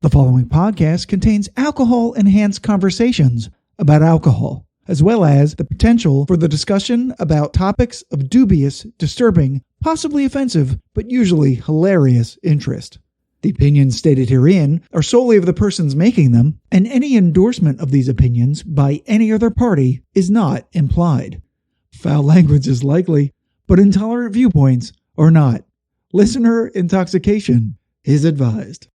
The following podcast contains alcohol-enhanced conversations about alcohol, as well as the potential for the discussion about topics of dubious, disturbing, possibly offensive, but usually hilarious interest. The opinions stated herein are solely of the persons making them, and any endorsement of these opinions by any other party is not implied. Foul language is likely, but intolerant viewpoints are not. Listener intoxication is advised.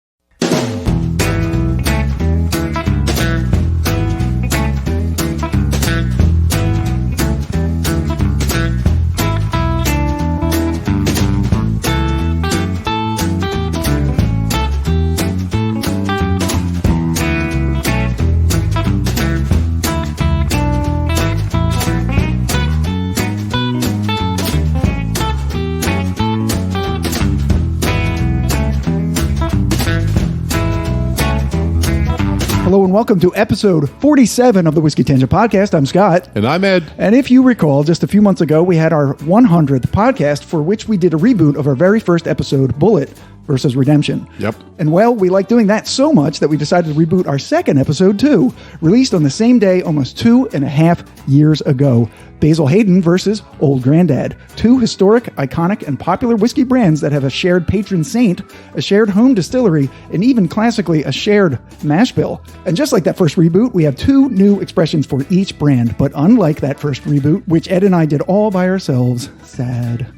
Hello and welcome to episode 47 of the Whiskey Tangent Podcast. I'm Scott. And I'm Ed. And if you recall, just a few months ago, we had our 100th podcast for which we did a reboot of our very first episode, Bullet versus Redemption. Yep. And well, we like doing that so much that we decided to reboot our second episode too, released on the same day almost 2.5 years ago. Basil Hayden versus Old Grandad. Two historic, iconic, and popular whiskey brands that have a shared patron saint, a shared home distillery, and even classically a shared mash bill. And just like that first reboot, we have two new expressions for each brand. But unlike that first reboot, which Ed and I did all by ourselves, sad.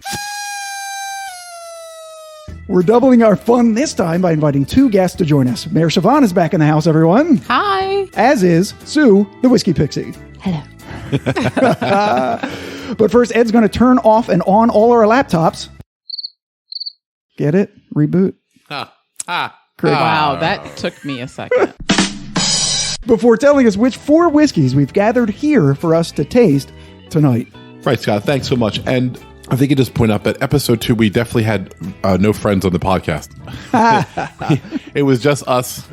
We're doubling our fun this time by inviting two guests to join us. Mayor Shavonne is back in the house, everyone. Hi. As is Sue, the Whiskey Pixie. Hello. But first, Ed's going to turn off and on all our laptops. Get it? Reboot. Great. Wow, that took me a second. Before telling us which four whiskeys we've gathered here for us to taste tonight. Right, Scott. Thanks so much. And I think you just point out that episode 2, we definitely had no friends on the podcast. It was just us.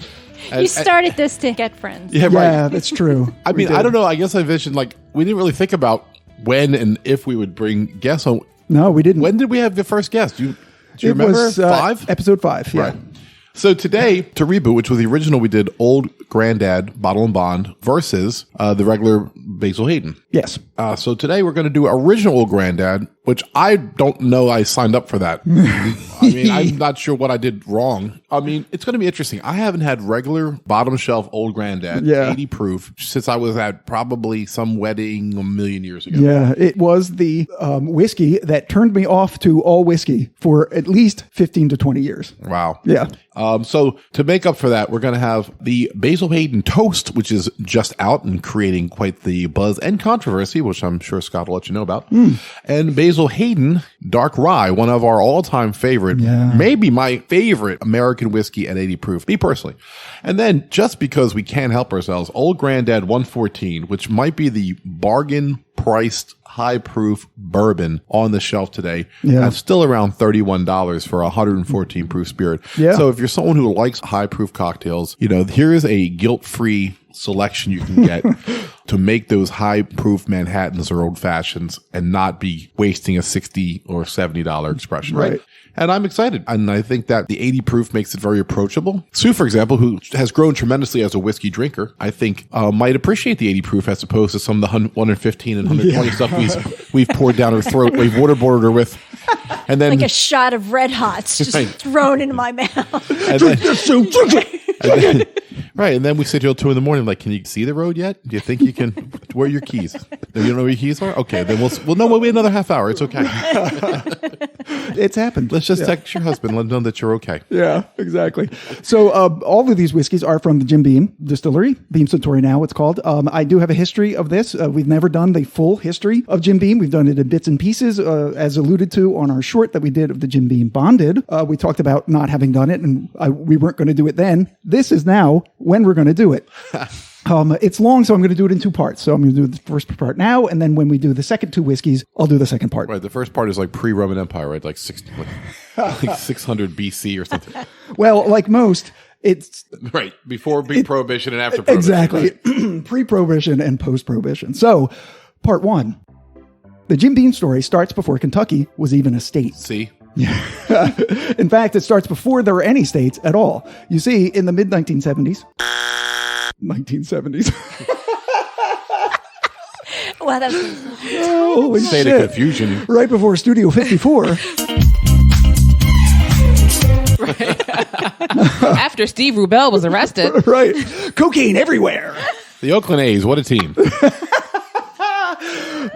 You started this to get friends. Yeah, right. Yeah, that's true. I mean, I don't know. I guess I envisioned, like, we didn't really think about when and if we would bring guests on. No, we didn't. When did we have the first guest? Do you remember? Was, 5? Episode 5, yeah. Right. So today, to Reboot, which was the original, we did Old Grandad Bottle and Bond versus the regular Basil Hayden. Yes. So today we're going to do original Old Grandad, which I don't know I signed up for that. I mean, I'm not sure what I did wrong. I mean, it's going to be interesting. I haven't had regular bottom shelf Old Grandad, 80 proof, since I was at probably some wedding a million years ago. Yeah, it was the whiskey that turned me off to all whiskey for at least 15 to 20 years. Wow. Yeah. So to make up for that, we're going to have the Basil Hayden Toast, which is just out and creating quite the buzz and controversy, which I'm sure Scott will let you know about. And Basil Hayden Dark Rye, one of our all-time favorite, maybe my favorite American whiskey at 80 proof, me personally. And then just because we can't help ourselves, Old Grandad 114, which might be the bargain priced high proof bourbon on the shelf today. That's still around $31 for a 114 proof spirit. So if you're someone who likes high proof cocktails, you know, here is a guilt-free selection you can get to make those high proof Manhattans or old fashions and not be wasting a $60 or $70 expression. Right. And I'm excited. And I think that the 80 proof makes it very approachable. Sue, for example, who has grown tremendously as a whiskey drinker, I think might appreciate the 80 proof as opposed to some of the 115 and 120 stuff we've poured down her throat. We've waterboarded her with. And then like a shot of Red Hots just thrown into my mouth. Right, and then we sit till 2 a.m. like, can you see the road yet? Do you think you can? Where are your keys? You don't know where your keys are? Okay, then we'll wait another half hour. It's okay. It's happened. Let's just text your husband, let him know that you're okay. Yeah, exactly. So all of these whiskeys are from the Jim Beam Distillery, Beam Suntory now it's called. I do have a history of this. We've never done the full history of Jim Beam. We've done it in bits and pieces, as alluded to on our short that we did of the Jim Beam Bonded. We talked about not having done it, and we weren't going to do it then. This is now when we're going to do it. It's long, so I'm going to do it in 2 parts. So I'm going to do the first part now, and then when we do the second 2 whiskeys, I'll do the second part. Right. The first part is like pre-Roman Empire, right? Like 600 BC or something. Well, like most, it's... Right. Before Prohibition and after Prohibition. Exactly. Right? Pre-Prohibition and post-Prohibition. So, part 1. The Jim Beam story starts before Kentucky was even a state. See? In fact, it starts before there were any states at all. You see, in the mid-1970s... 1970s. Wow, that's Holy State shit. of confusion. Right before Studio 54. After Steve Rubel was arrested. Right. Cocaine everywhere. The Oakland A's, what a team.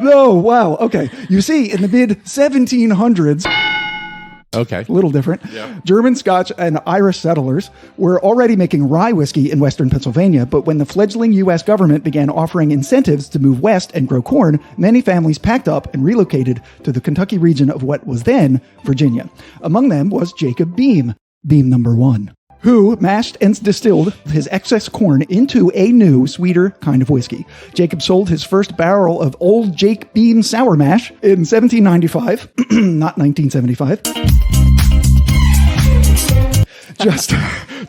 No, wow. Okay. You see, in the mid-1700s, Okay. a little different, German, Scotch, and Irish settlers were already making rye whiskey in western Pennsylvania, but when the fledgling U.S. government began offering incentives to move west and grow corn, many families packed up and relocated to the Kentucky region of what was then Virginia. Among them was Jacob Beam, Beam number 1. Who mashed and distilled his excess corn into a new, sweeter kind of whiskey. Jacob sold his first barrel of Old Jake Beam Sour Mash in 1795, not 1975.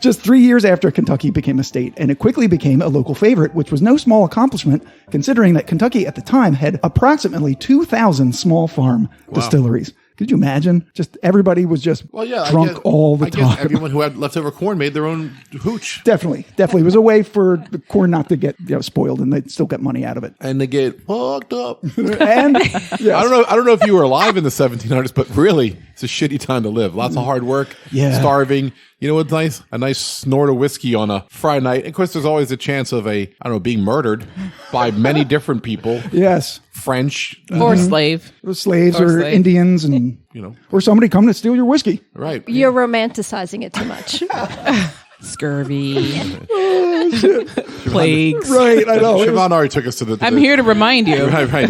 Just 3 years after Kentucky became a state, and it quickly became a local favorite, which was no small accomplishment, considering that Kentucky at the time had approximately 2,000 small farm distilleries. Could you imagine? Just everybody was just drunk all the time. I guess everyone who had leftover corn made their own hooch. Definitely. It was a way for the corn not to get spoiled, and they'd still get money out of it. And they get fucked up. And yes. I don't know if you were alive in the 1700s, but really, it's a shitty time to live. Lots of hard work, starving. You know what's nice? A nice snort of whiskey on a Friday night. And of course, there's always a chance of being murdered by many different people. Yes. French. Or slave. Slaves or slave. Indians and or somebody come to steal your whiskey. Right. You're romanticizing it too much. Scurvy. Plagues. Right, I know. Shavonne already took us to the... I'm here to remind you. Right.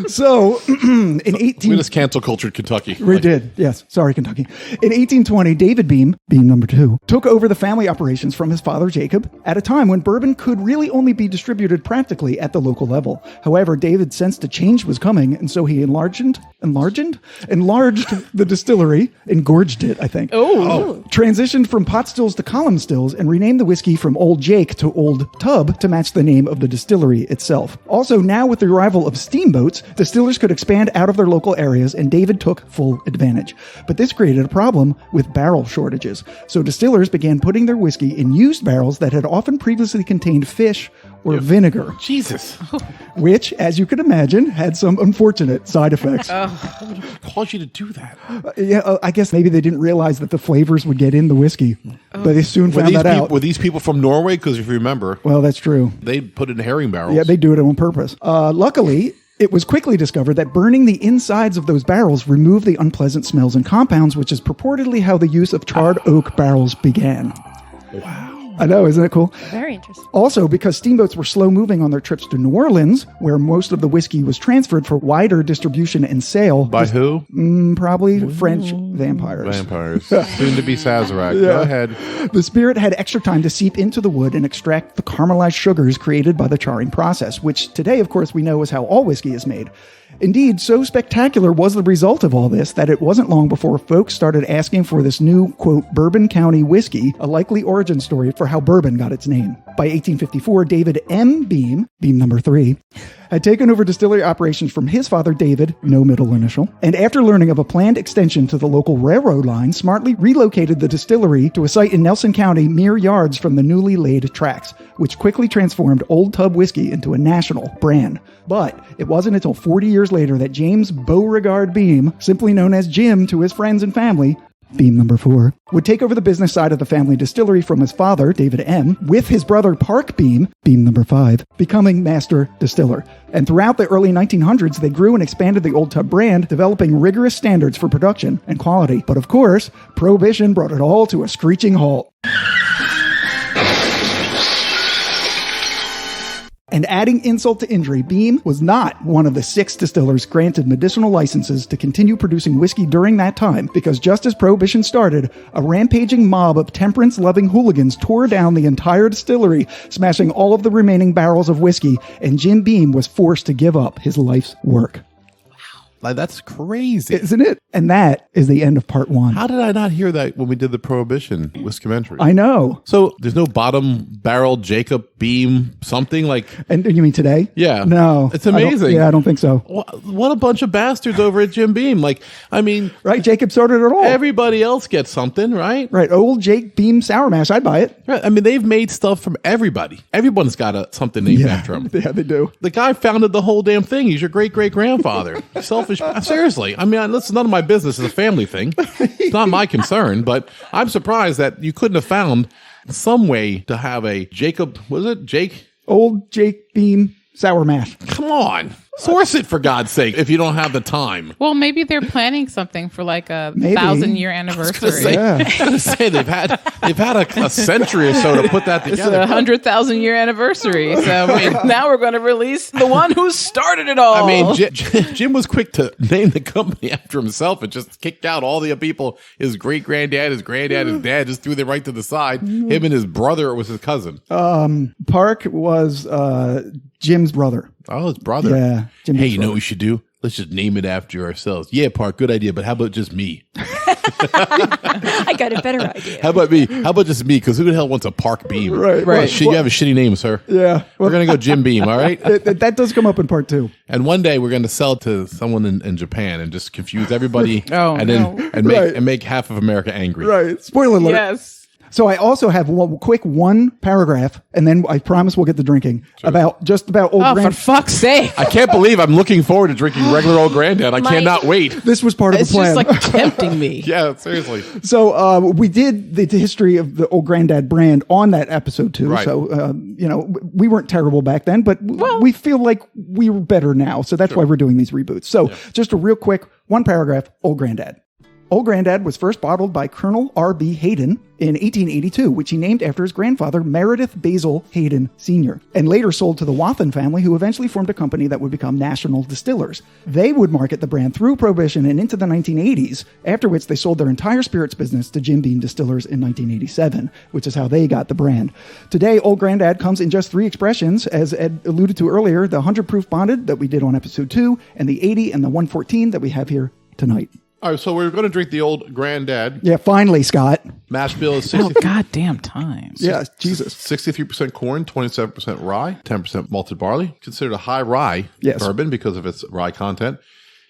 So, in We just cancel cultured Kentucky. We did, yes. Sorry, Kentucky. In 1820, David Beam, Beam number 2, took over the family operations from his father, Jacob, at a time when bourbon could really only be distributed practically at the local level. However, David sensed a change was coming, and so he enlarged the distillery, engorged it, I think. Transitioned from pot stills to column stills, and renamed the whiskey from Old Jake to Old Tub to match the name of the distillery itself. Also, now with the arrival of steamboats, distillers could expand out of their local areas, and David took full advantage. But this created a problem with barrel shortages. So distillers began putting their whiskey in used barrels that had often previously contained fish or vinegar. Jesus. Which, as you can imagine, had some unfortunate side effects. What would cause you to do that? I guess maybe they didn't realize that the flavors would get in the whiskey. But they soon found that out. Were these people from Norway? Because if you remember... Well, that's true. They put it in herring barrels. Yeah, they do it on purpose. Luckily, it was quickly discovered that burning the insides of those barrels removed the unpleasant smells and compounds, which is purportedly how the use of charred oak barrels began. Wow. I know, isn't it cool? Very interesting. Also, because steamboats were slow moving on their trips to New Orleans, where most of the whiskey was transferred for wider distribution and sale. By who? Probably French vampires. Soon to be Sazerac. Go ahead. The spirit had extra time to seep into the wood and extract the caramelized sugars created by the charring process, which today, of course, we know is how all whiskey is made. Indeed, so spectacular was the result of all this that it wasn't long before folks started asking for this new, quote, Bourbon County whiskey, a likely origin story for how bourbon got its name. By 1854, David M. Beam, Beam number 3, had taken over distillery operations from his father, David, no middle initial, and after learning of a planned extension to the local railroad line, smartly relocated the distillery to a site in Nelson County mere yards from the newly laid tracks, which quickly transformed Old Tub whiskey into a national brand. But it wasn't until 40 years later that James Beauregard Beam, simply known as Jim to his friends and family, Beam number 4, would take over the business side of the family distillery from his father, David M., with his brother Park Beam, Beam number 5, becoming master distiller. And throughout the early 1900s, they grew and expanded the Old Tub brand, developing rigorous standards for production and quality. But of course, Prohibition brought it all to a screeching halt. And adding insult to injury, Beam was not one of the 6 distillers granted medicinal licenses to continue producing whiskey during that time, because just as Prohibition started, a rampaging mob of temperance-loving hooligans tore down the entire distillery, smashing all of the remaining barrels of whiskey, and Jim Beam was forced to give up his life's work. Like, that's crazy. Isn't it? And that is the end of part 1. How did I not hear that when we did the Prohibition Whiskeymentary? I know. So there's no bottom barrel Jacob Beam something like... And you mean today? Yeah. No. It's amazing. I don't think so. What a bunch of bastards over at Jim Beam. Like, I mean... Right, Jacob sorted it all. Everybody else gets something, right? Right, old Jake Beam Sour Mash. I'd buy it. Right. I mean, they've made stuff from everybody. Everyone's got something named after him. Yeah, they do. The guy founded the whole damn thing. He's your great-great-grandfather. Selfish. Seriously. I mean, it's none of my business. It's a family thing. It's not my concern, but I'm surprised that you couldn't have found some way to have a Jacob, was it Jake? Old Jake Beam Sour Mash. Come on. Source it, for God's sake, if you don't have the time. Well, maybe they're planning something for like a Maybe. 1,000-year anniversary. I was gonna say they've had a century or so to put that It's together. a 100,000-year anniversary. So now we're going to release the one who started it all. I mean, Jim was quick to name the company after himself and just kicked out all the people. His great granddad, his granddad, his dad just threw them right to the side. Him and his brother was his cousin. Park was Jim's brother. Oh, his brother. Yeah. Jim's Hey, you know brother. what we should do? Let's just name it after ourselves. Yeah, Park, good idea, but how about just me? I got a better idea. How about me? How about just me? Because who the hell wants a Park Beam? Right. Right. You have a shitty name, sir. Yeah. We're going to go Jim Beam, all right? That does come up in part 2. And one day we're going to sell it to someone in Japan and just confuse everybody Oh, and no. then and Right. make half of America angry. Right. Spoiler alert. yes. So I also have one paragraph, and then I promise we'll get to drinking, about old Oh, for grand. fuck's sake. I can't believe I'm looking forward to drinking regular old granddad. I cannot wait. This was part of It's the plan. just like tempting me. Yeah, seriously. So we did the history of the old granddad brand on that episode too. Right. So we weren't terrible back then, but we feel like we were better now. So that's why we're doing these reboots. So just a real quick one paragraph. Old Granddad. Old Granddad was first bottled by Colonel R.B. Hayden in 1882, which he named after his grandfather, Meredith Basil Hayden Sr., and later sold to the Wathen family, who eventually formed a company that would become National Distillers. They would market the brand through Prohibition and into the 1980s, after which they sold their entire spirits business to Jim Beam Distillers in 1987, which is how they got the brand. Today, Old Granddad comes in just 3 expressions, as Ed alluded to earlier, the 100 proof bonded that we did on episode 2, and the 80 and the 114 that we have here tonight. All right, so we're going to drink the old granddad. Yeah, finally, Scott. Mash bill is Oh, goddamn times. Yeah, Jesus. 63% corn, 27% rye, 10% malted barley. Considered a high rye bourbon because of its rye content.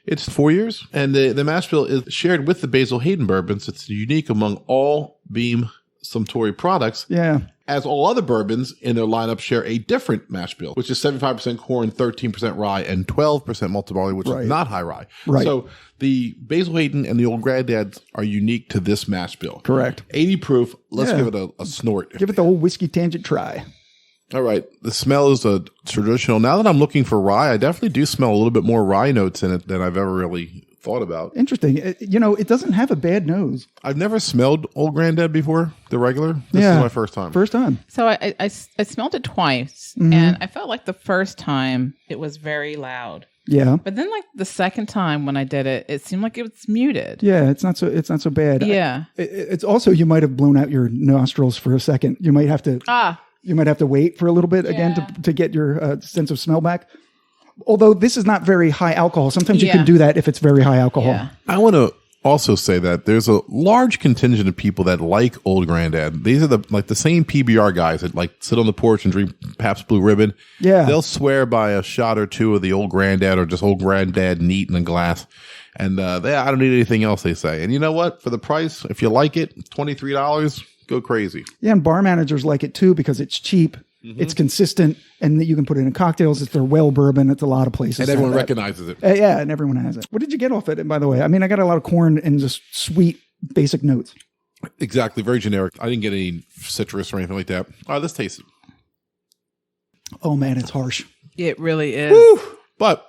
It's 4 years, and the mash bill is shared with the Basil Hayden bourbons. It's unique among all Beam Suntory products. Yeah. As all other bourbons in their lineup share a different mash bill, which is 75% corn, 13% rye, and 12% malted barley, which is not high rye. Right. So the Basil Hayden and the Old Granddads are unique to this mash bill. Correct. 80 proof. Let's Yeah. give it a snort. Give it the old whiskey tangent try. All right. The smell is a traditional. Now that I'm looking for rye, I definitely do smell a little bit more rye notes in it than I've ever really thought about. Interesting. It doesn't have a bad nose. I've never smelled Old Granddad before, the regular. This is my first time. First time. So I smelled it twice, and I felt like the first time it was very loud. Yeah. But then, like the second time when I did it, it seemed like it was muted. Yeah, it's not so bad. Yeah. It's also, you might have blown out your nostrils for a second. You might have to wait for a little bit again to get your sense of smell back. Although this is not very high alcohol. Sometimes you can do that if it's very high alcohol. Yeah. I want to also say that there's a large contingent of people that like Old Granddad. These are the same PBR guys that like sit on the porch and drink Pabst Blue Ribbon. Yeah. They'll swear by a shot or two of the Old Granddad or just Old Granddad neat in a glass. And I don't need anything else, they say. And you know what? For the price, if you like it, $23, go crazy. Yeah, and bar managers like it too because it's cheap. It's consistent, and you can put it in cocktails. It's their well bourbon. It's a lot of places. And everyone recognizes it. Yeah, and everyone has it. What did you get off it, by the way? I mean, I got a lot of corn and just sweet, basic notes. Exactly. Very generic. I didn't get any citrus or anything like that. All right, let's taste it. Oh, man, it's harsh. It really is. Woo! But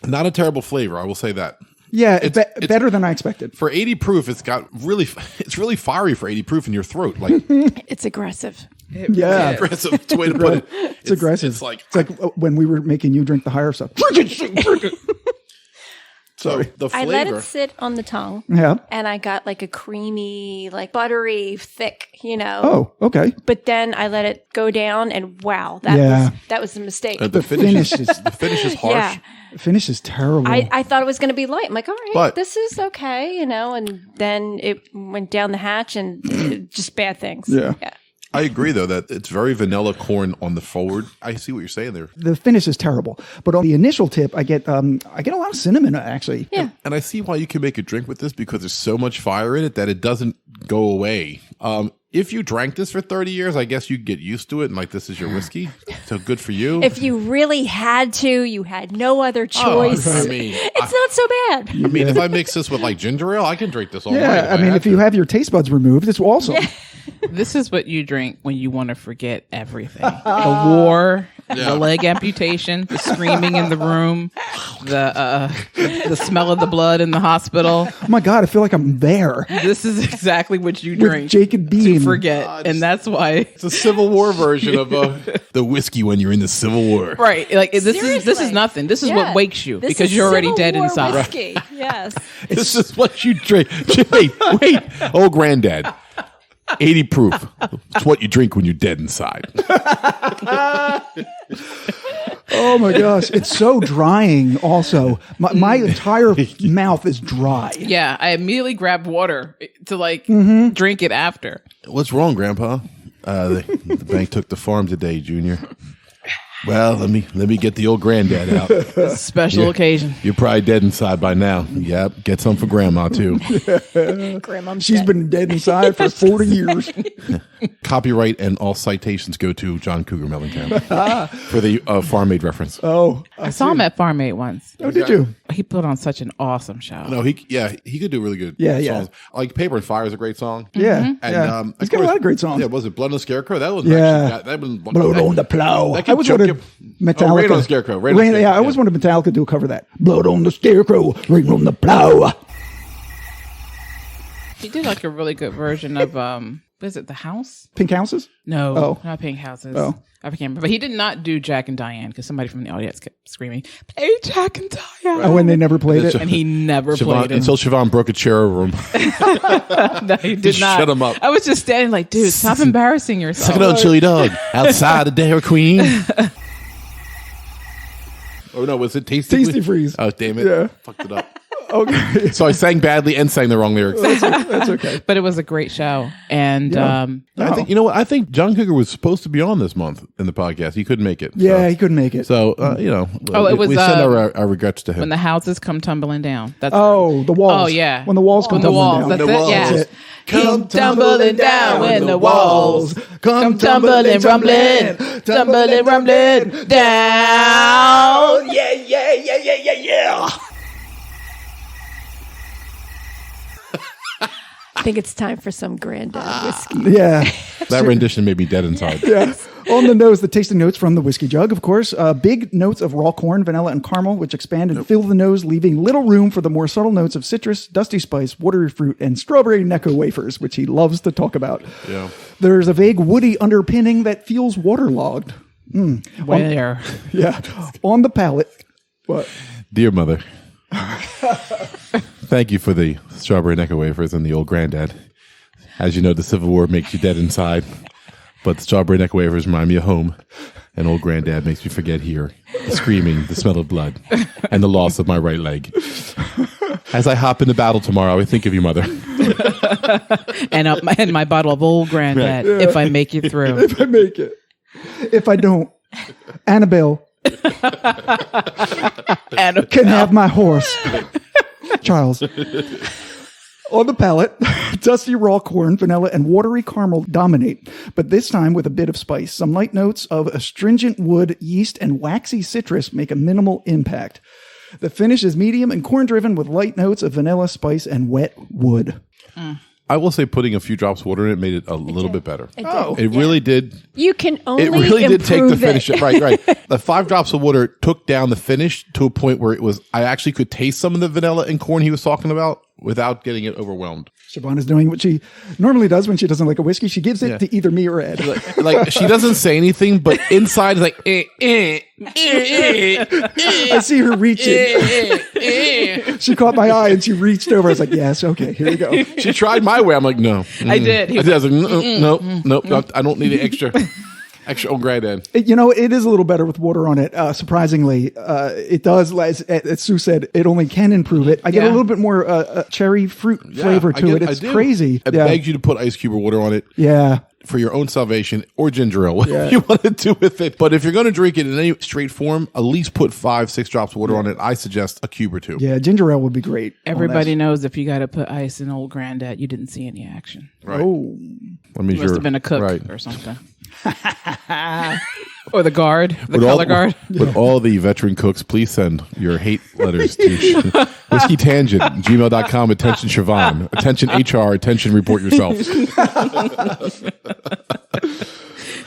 not a terrible flavor, I will say that. Yeah, It's better than I expected. For 80 proof, it's really fiery for 80 proof in your throat. Like It's aggressive. Yeah. aggressive. It's a way to put it. It's aggressive. It's like when we were making you drink the higher stuff. Drink it. Sorry. The I flavor. let it sit on the tongue. Yeah. And I got like a creamy, like buttery, thick, Oh, okay. But then I let it go down, and wow, that was a mistake. The finish is harsh. Yeah. The finish is terrible. I thought it was going to be light. I'm like, all right, But- this is okay, and then it went down the hatch and just bad things. Yeah. I agree, though, that it's very vanilla corn on the forward. I see what you're saying there. The finish is terrible, but on the initial tip, I get a lot of cinnamon actually. Yeah. And I see why you can make a drink with this because there's so much fire in it that it doesn't go away. If you drank this for 30 years, I guess you'd get used to it and like this is your whiskey. So good for you. If you really had to, you had no other choice. I mean, It's not so bad. I mean, if I mix this with like ginger ale, I can drink this all night. Yeah, I mean, if you have your taste buds removed, it's awesome. This is what you drink when you want to forget everything. The war, the leg amputation, the screaming in the room, the smell of the blood in the hospital. Oh my God, I feel like I'm there. This is exactly what you With drink Jacob to Beam. forget. And that's why. It's a Civil War version of the whiskey when you're in the Civil War. Right. Like this is Seriously. nothing. This is Yeah. what wakes you This because is you're already Civil dead War inside. Whiskey. Yes. This is what you drink. Wait. Old granddad. 80 proof. It's what you drink when you're dead inside. Oh my gosh, it's so drying. Also, my entire mouth is dry. Yeah. I immediately grabbed water to drink it after. What's wrong, Grandpa? The bank took the farm today, Junior. Well, let me get the old granddad out. Special occasion. You're probably dead inside by now. Yep, get some for Grandma too. Grandma's She's dead. been dead inside for 40 years. Copyright and all citations go to John Cougar Mellencamp for the Farm Aid reference. Oh, I saw him at Farm Aid once. oh, did you? He put on such an awesome show. No, he could do really good Yeah. songs. Like Paper and Fire is a great song. Yeah, And yeah. of He's got a course- lot of great songs. Yeah, was it Blood on the Scarecrow? That was Yeah. actually, that was Blood on the plow. That I always choke wanted you. Metallica. Oh, Rain on the Scarecrow. Rain on the Scarecrow, Yeah, I always wanted Metallica to do a cover of that. Blood on the Scarecrow, rain on the plow. He did like a really good version of what is it, The House? Pink Houses? No, Oh. not Pink Houses. Oh. I can't remember. But he did not do Jack and Diane because somebody from the audience kept screaming, "Play Jack and Diane!" Oh, and they never played it. And he never Siobhan, played it. until Siobhan broke a chair over him. No, he did Just not. shut him up. I was just standing like, dude, stop embarrassing yourself. Suck it on, chili dog. Outside the Dairy Queen. Oh no, was it Tasty Tasty Freeze. Oh damn it! Yeah. Fucked it up. Okay. So I sang badly and sang the wrong lyrics. That's okay. But it was a great show. And Yeah. I think you know what? I think John Cougar was supposed to be on this month in the podcast. He couldn't make it. Yeah, he couldn't make it. So you know, Oh, it was, we send our regrets to him. when the houses come tumbling down. That's Oh, the walls. Oh, yeah. When the walls come On the tumbling walls. down. That's The it. walls. Yeah. That's it. Come tumbling down when the walls come tumbling, rumbling, tumbling, rumbling down. Yeah. I think it's time for some granddad whiskey. Yeah. That rendition made me dead inside. Yeah. On the nose, the tasting notes from the whiskey jug, of course. Big notes of raw corn, vanilla, and caramel, which expand and fill the nose, leaving little room for the more subtle notes of citrus, dusty spice, watery fruit, and strawberry Necco wafers, which he loves to talk about. Yeah. There's a vague woody underpinning that feels waterlogged. Where? Yeah. On the palate. What? Dear mother, thank you for the strawberry Necco wafers and the old granddad. As you know, the Civil War makes you dead inside, but the strawberry Necco wafers remind me of home. And old granddad makes me forget here, the screaming, the smell of blood, and the loss of my right leg. As I hop into battle tomorrow, I think of you, mother. And my bottle of old granddad, if I make it through. If I make it. If I don't, Annabelle And can have my horse. Charles. On the palate, dusty raw corn, vanilla, and watery caramel dominate, but this time with a bit of spice. Some light notes of astringent wood, yeast, and waxy citrus make a minimal impact. The finish is medium and corn-driven with light notes of vanilla, spice, and wet wood. I will say putting a few drops of water in it made it a little bit better. Oh. It really did. You can only It really did take the improve finish. it. Right. The 5 drops of water took down the finish to a point where I actually could taste some of the vanilla and corn he was talking about without getting it overwhelmed. Shavonne is doing what she normally does when she doesn't like a whiskey. She gives it to either me or Ed. Like she doesn't say anything, but inside is like, I see her reaching. She caught my eye and she reached over. I was like, yes, okay, here we go. She tried my way. I'm like, no. I did. I was like, no, I don't need an extra old granddad. It is a little better with water on it. Surprisingly, it does, as Sue said, it only can improve it. I get a little bit more cherry fruit flavor to it. It's crazy. It begs you to put ice cube or water on it. Yeah. For your own salvation, or ginger ale, whatever you want to do with it. But if you're going to drink it in any straight form, at least put 5-6 drops of water on it. I suggest a cube or two. Yeah, ginger ale would be great. Everybody knows if you got to put ice in old granddad, you didn't see any action. Right. Oh. That means You must have been a cook or something. Or the guard, color guard. With all the veteran cooks, please send your hate letters to whiskeytangent@gmail.com. Attention Shavonne. Attention HR. Attention report yourself.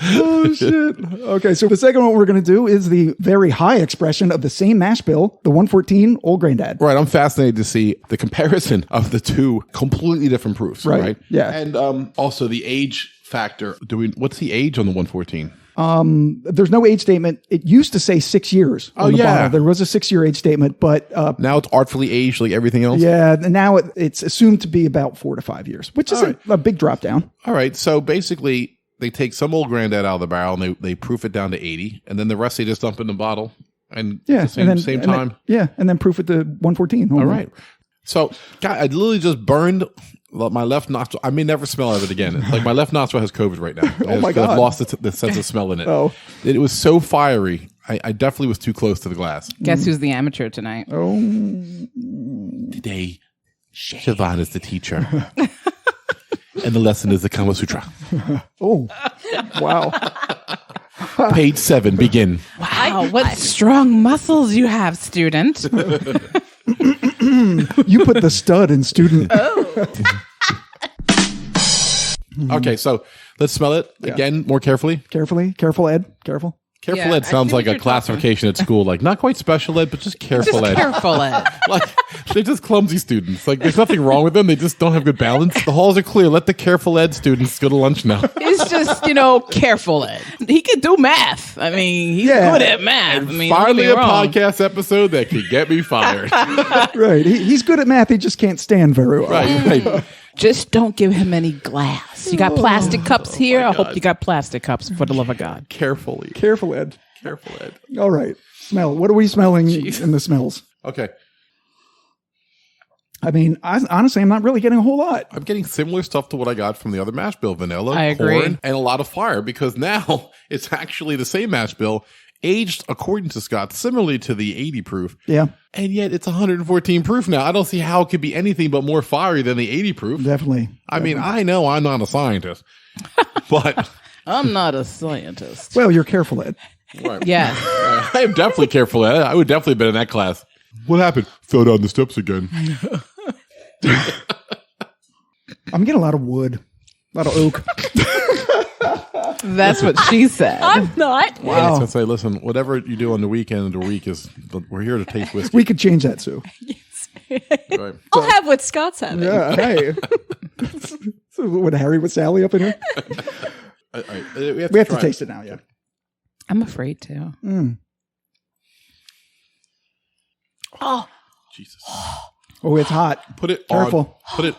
Oh, shit. Okay, so the second one we're going to do is the very high expression of the same mash bill, the 114 Old Granddad. Right. I'm fascinated to see the comparison of the two completely different proofs. Right. Yeah. And also the age factor. What's the age on the 114? There's no age statement. It used to say 6 years on the bottle. There was a 6-year age statement, but now it's artfully aged like everything else. Yeah, and now it's assumed to be about 4 to 5 years, which is a big drop down. All right. So basically, they take some old granddad out of the barrel and they proof it down to 80, and then the rest they just dump in the bottle and same time. And then proof it to 114. All right. So, God, I literally just burned my left nostril. I may never smell of it again. It's like my left nostril has COVID right now. Oh my God. I've lost the sense of smell in it. Oh. It was so fiery. I definitely was too close to the glass. Guess who's the amateur tonight? Oh. Today, Shavonne is the teacher. And the lesson is the Kama Sutra. Oh. Wow. Page 7, begin. Wow, what strong muscles you have, student. You put the stud in student. Okay, so let's smell it again more carefully. Careful, Ed. Careful. Careful ed sounds like a classification at school, like not quite special ed, but just careful ed. Careful ed. Like they're just clumsy students. Like there's nothing wrong with them. They just don't have good balance. The halls are clear. Let the careful ed students go to lunch now. It's just, careful ed. He can do math. I mean, he's good at math. Finally a podcast episode that could get me fired. Right. He's good at math. He just can't stand very well. Right. Just don't give him any glass. You got plastic cups here? I hope you got plastic cups, for the love of God. Careful, Ed. Careful, Ed. All right. Smell. What are we smelling in the smells? Okay. I mean, honestly, I'm not really getting a whole lot. I'm getting similar stuff to what I got from the other mash bill. Vanilla, I agree. corn, and a lot of fire, because now it's actually the same mash bill, aged according to Scott, similarly to the 80 proof. Yeah. And yet it's 114 proof now. I don't see how it could be anything but more fiery than the 80 proof. Definitely. I mean, I know I'm not a scientist, but I'm not a scientist. Well, you're careful, Ed. right. Yes. I am definitely careful. I would definitely have been in that class. What happened? Fell down the steps again. I'm getting a lot of wood, a lot of oak. That's what she said. I'm not. Wow. I was gonna say, listen, whatever you do on the weekend of the week we're here to taste whiskey. We could change that, Sue. Right. I'll have what Scott's having. Yeah, hey. So what, Harry with Sally up in here? We have to taste it now, yeah. I'm afraid to. Oh. Jesus. Oh, it's hot. Put it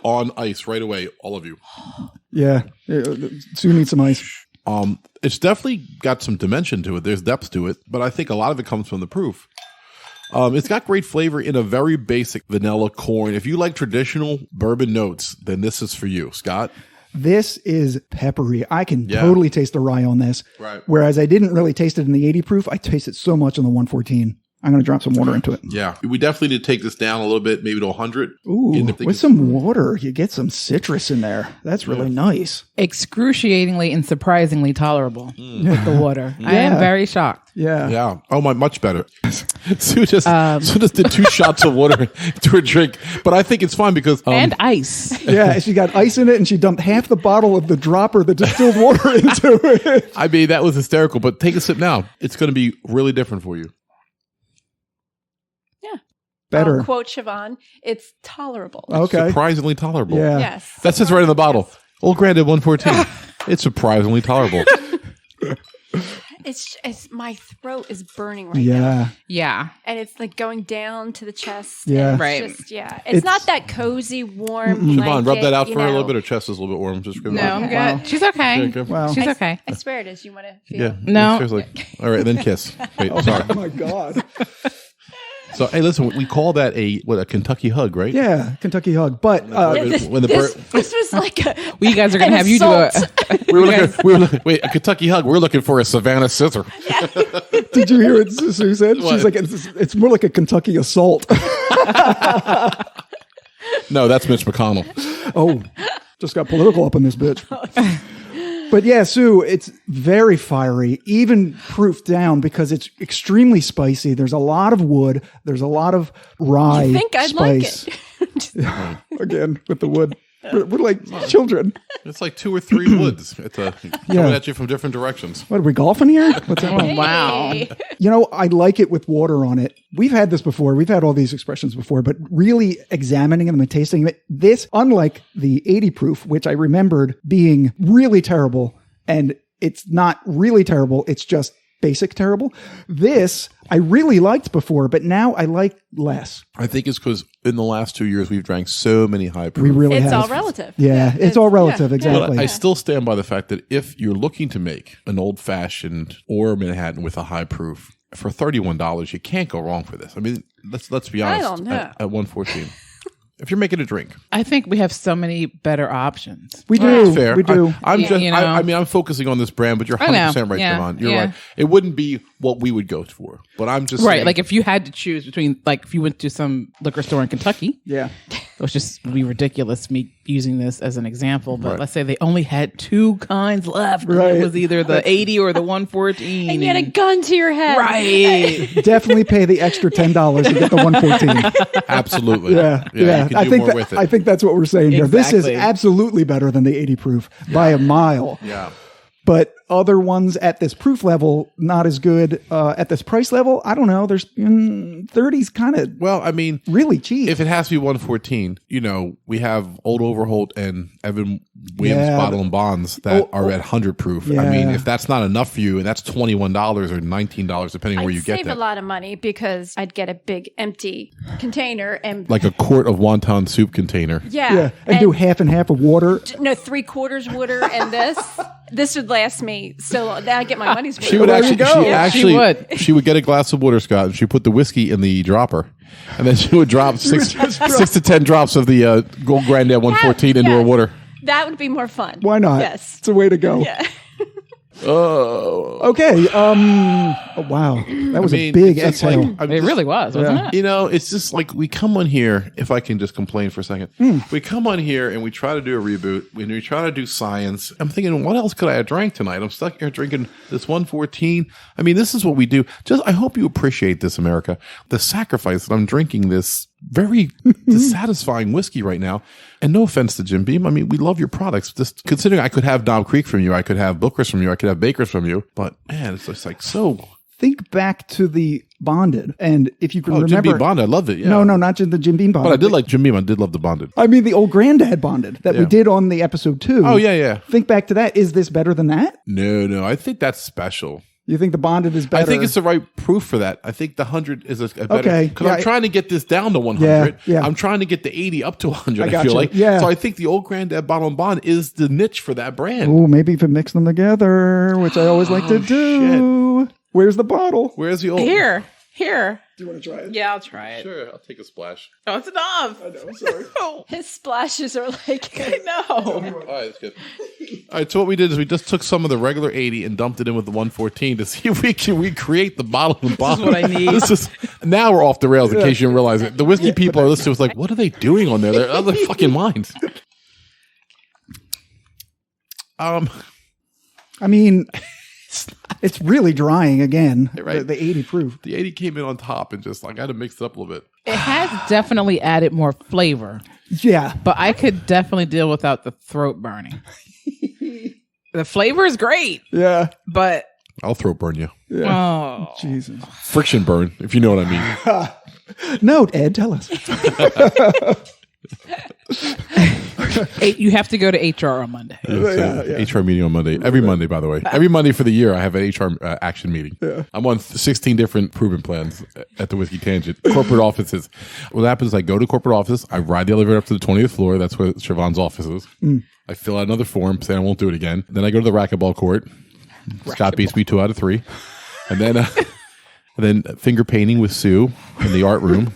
on ice right away, all of you. Yeah. Sue needs some ice. It's definitely got some dimension to it. There's depth to it, but I think a lot of it comes from the proof. It's got great flavor in a very basic vanilla corn. If you like traditional bourbon notes, then this is for you, Scott. This is peppery. I can totally taste the rye on this. Right. Whereas I didn't really taste it in the 80 proof. I taste it so much on the 114. I'm going to drop some water into it. Yeah. We definitely need to take this down a little bit, maybe to 100. Ooh, with some water, you get some citrus in there. That's really nice. Excruciatingly and surprisingly tolerable with the water. I am very shocked. Yeah. Yeah. Oh, much better. Sue just did 2 shots of water to her drink, but I think it's fine because... and ice. Yeah, she got ice in it and she dumped half the bottle of the dropper, the distilled water into it. I mean, that was hysterical, but take a sip now. It's going to be really different for you. Better. I'll quote Shavonne, it's tolerable. Okay. Surprisingly tolerable. Yeah. Yes. That says right in the bottle. Old Grandad 114. It's surprisingly tolerable. It's my throat is burning right now. Yeah. Yeah. And it's like going down to the chest. Yeah. and Right. It's it's not that cozy, warm. Siobhan, rub that out you for her a little know. bit. Her chest is a little bit warm. Just No, I'm good. She's okay. Okay. Wow. She's okay. I swear it is. You want to feel Yeah. it? No. Seriously. All right, then kiss. Wait, sorry. Oh my God. So, hey, listen, we call that a Kentucky hug, right? Yeah, Kentucky hug. But This was like a. Well, you guys are going to an have you do a. assault. Wait, a Kentucky hug. We're looking for a Savannah scissor. did you hear what Sue said? What? She's like, it's more like a Kentucky assault. No, that's Mitch McConnell. Oh, just got political up in this bitch. But yeah, Sue, it's very fiery, even proof down because it's extremely spicy. There's a lot of wood. There's a lot of rye I think I'd spice. like it. Again, with the wood. We're like children. It's like 2 or 3 woods. It's coming at you from different directions. What, are we golfing here? What's happening? Oh, wow. Hey. You know, I like it with water on it. We've had this before. We've had all these expressions before, but really examining them and tasting it, this, unlike the 80 proof, which I remembered being really terrible, and it's not really terrible, it's just basic terrible. This I really liked before, but now I like less. I think it's because in the last 2 years, we've drank so many high proof. We really It's have. all relative. Yeah, it's all relative, yeah. exactly. But I still stand by the fact that if you're looking to make an old fashioned or Manhattan with a high proof for $31, you can't go wrong for this. I mean, let's be honest. don't know. At 114, if you're making a drink, I think we have so many better options. We do. that's fair. We do. I'm Yeah, just. you know. I mean, I'm focusing on this brand, but you're I know. 100% right, Yeah, Siobhan. You're yeah. right. It wouldn't be what we would go for, but I'm just Right. saying, Like if you had to choose between, like if you went to some liquor store in Kentucky, Yeah. which just would be ridiculous me using this as an example, but Right. let's say they only had 2 kinds left. and Right. It was either the 80 or the 114. And you had a gun to your head. Right. Definitely pay the extra $10 to get the 114. absolutely. Yeah. You can do more with it. I think that's what we're saying here. This is Exactly. absolutely better than the 80 proof by a mile. yeah. But other ones at this proof level, not as good. At this price level, I don't know. There's 30's kind of Well, I mean, really cheap. if it has to be 114, we have Old Overholt and Evan Williams Yeah. Bottle and Bonds that are at 100 proof. I mean, Yeah. if that's not enough for you, and that's $21 or $19, depending on where I'd you get save that. a lot of money because I'd get a big empty container and Like a quart of wonton soup container. yeah, and do half and half of water. no 3/4 water and this would last me so long. Then I get my money's worth. She would There you actually, go. she Yeah, actually, would. she would get a glass of water, Scott, and she put the whiskey in the dropper, and then she would drop 6 to 10 drops of the Gold Grandad 114 into her yes. water. That would be more fun. Why not? Yes. It's a way to go. Yeah. Oh, Okay. Oh, wow. That was a big it's just exhale. I'm It just- really was, wasn't it? It's just like we come on here, if I can just complain for a second. We come on here and we try to do a reboot, and we try to do science. I'm thinking, what else could I have drank tonight? I'm stuck here drinking this 114. I mean, this is what we do. I hope you appreciate this, America. The sacrifice that I'm drinking this very dissatisfying whiskey right now. And no offense to Jim Beam. I mean, we love your products. Just considering I could have Knob Creek from you, I could have Booker's from you, I could have Baker's from you. But man, it's just like so. Think back to the Bonded, and if you can Jim remember, Beam Bond, I loved it. Yeah. no, not just the Jim Beam Bonded. But I did like Jim Beam. I did love the Bonded. I mean, the old Granddad Bonded that we Yeah. did on the episode 2. Oh, yeah. Think back to that. Is this better than that? No. I think that's special. You think the Bonded is better? I think it's the right proof for that. I think the 100 is a better. Okay. Because Yeah, I'm trying to get this down to 100. Yeah. I'm trying to get the 80 up to 100, I I got feel you. like. Yeah. So I think the old Granddad Bottle and Bond is the niche for that brand. Oh, maybe if you mix them together, which I always like to do. Where's the bottle? Where's the old? Here. Do you want to try it? Yeah, I'll try it. Sure, I'll take a splash. Oh, it's enough. I know, I'm sorry. His splashes are like No. All right, that's good. All right, so what we did is we just took some of the regular 80 and dumped it in with the 114 to see if we can recreate the bottle and bottle. what I need. Now we're off the rails in case you didn't realize it. The whiskey people are listening to us like, what are they doing on there? They're out of their fucking minds. I mean, it's really drying again. Right. The 80 proof. The 80 came in on top and just like I had to mix it up a little bit. It has definitely added more flavor, Yeah. but I could definitely deal without the throat burning. The flavor is great, Yeah. but I'll throat burn you. oh, Jesus. Friction burn, if you know what I mean. Note, Ed, tell us. You have to go to HR on Monday. HR meeting on Monday. Every Monday, by the way. Every Monday for the year, I have an HR action meeting. Yeah. I'm on 16 different improvement plans at the Whiskey Tangent. Corporate offices. What happens is I go to corporate office. I ride the elevator up to the 20th floor. That's where Shavonne's office is. I fill out another form saying I won't do it again. Then I go to the racquetball court. Scott beats me 2 out of 3. And then finger painting with Sue in the art room.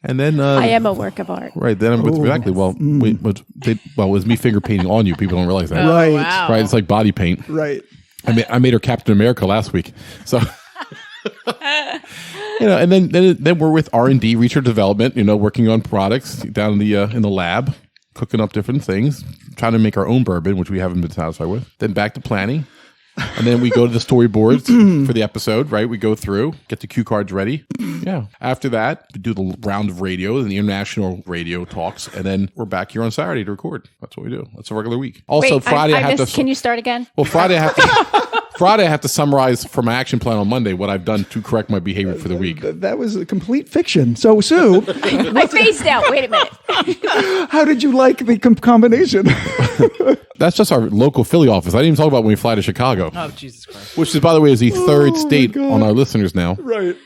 And then I am a work of art. Right. Then I'm with exactly. Well, it was me finger painting on you. People don't realize that. Right. Wow. Right. It's like body paint. Right. I made her Captain America last week. So and then we're with R&D, research development, working on products down in the lab, cooking up different things, trying to make our own bourbon, which we haven't been satisfied with. Then back to planning. And then we go to the storyboards for the episode, right? We go through, get the cue cards ready. Yeah. After that, we do the round of radio and the international radio talks. And then we're back here on Saturday to record. That's what we do. That's a regular week. Also, Wait, Friday, I have to... Can you start again? Well, Friday, I have to summarize for my action plan on Monday what I've done to correct my behavior for the week. That was a complete fiction. So, Sue... I phased out. Wait a minute. How did you like the combination? That's just our local Philly office. I didn't even talk about when we fly to Chicago. Oh, Jesus Christ. Which is, by the way, is the third state on our listeners now. Right.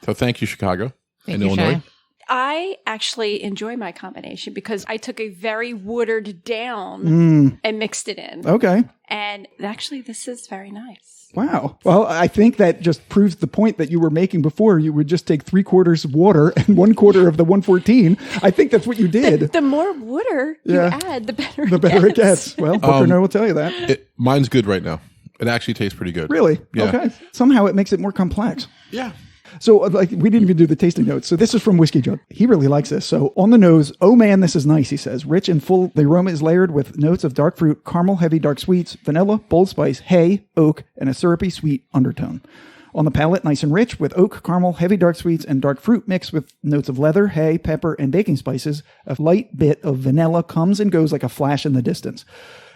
So thank you, Chicago and you, Illinois. Shay. I actually enjoy my combination because I took a very watered down and mixed it in. Okay. And actually, this is very nice. Wow. Well, I think that just proves the point that you were making before. You would just take 3/4 water and 1/4 of the 114. I think that's what you did. The more water you add, the better it gets. Well, Booker No will tell you that. Mine's good right now. It actually tastes pretty good. Really? Yeah. Okay. Somehow it makes it more complex. Yeah. So, we didn't even do the tasting notes. So this is from Whiskey Jug. He really likes this. So on the nose, oh man, this is nice, he says. Rich and full, the aroma is layered with notes of dark fruit, caramel, heavy dark sweets, vanilla, bold spice, hay, oak, and a syrupy sweet undertone. On the palate, nice and rich with oak, caramel, heavy dark sweets, and dark fruit mixed with notes of leather, hay, pepper, and baking spices. A light bit of vanilla comes and goes like a flash in the distance.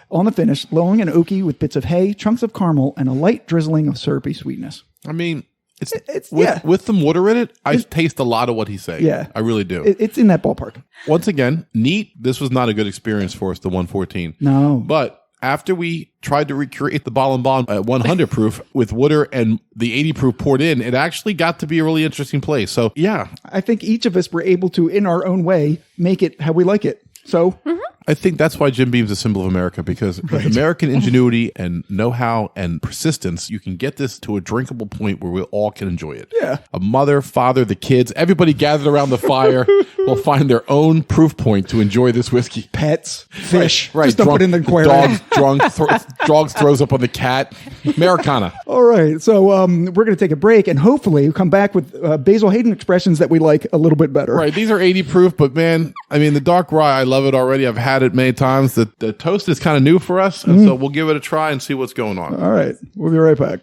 On the finish, lowing and oaky with bits of hay, chunks of caramel, and a light drizzling of syrupy sweetness. I mean... With the water in it, I taste a lot of what he's saying. Yeah. I really do. It's in that ballpark. Once again, neat. This was not a good experience for us, the 114. No. But after we tried to recreate the Ball and Bond at 100 proof with water and the 80 proof poured in, it actually got to be a really interesting place. So, yeah. I think each of us were able to, in our own way, make it how we like it. So... I think that's why Jim Beam's a symbol of America, because with American ingenuity and know-how and persistence, you can get this to a drinkable point where we all can enjoy it. Yeah. A mother, father, the kids, everybody gathered around the fire will find their own proof point to enjoy this whiskey. Pets, fish. Right. Just don't put in the aquarium. Dogs throws up on the cat. Americana. All right. So we're going to take a break and hopefully come back with Basil Hayden expressions that we like a little bit better. Right. These are 80 proof, but man, I mean, the Dark Rye, I love it already. I've had it many times. The toast is kind of new for us, and so we'll give it a try and see what's going on. All right. We'll be right back.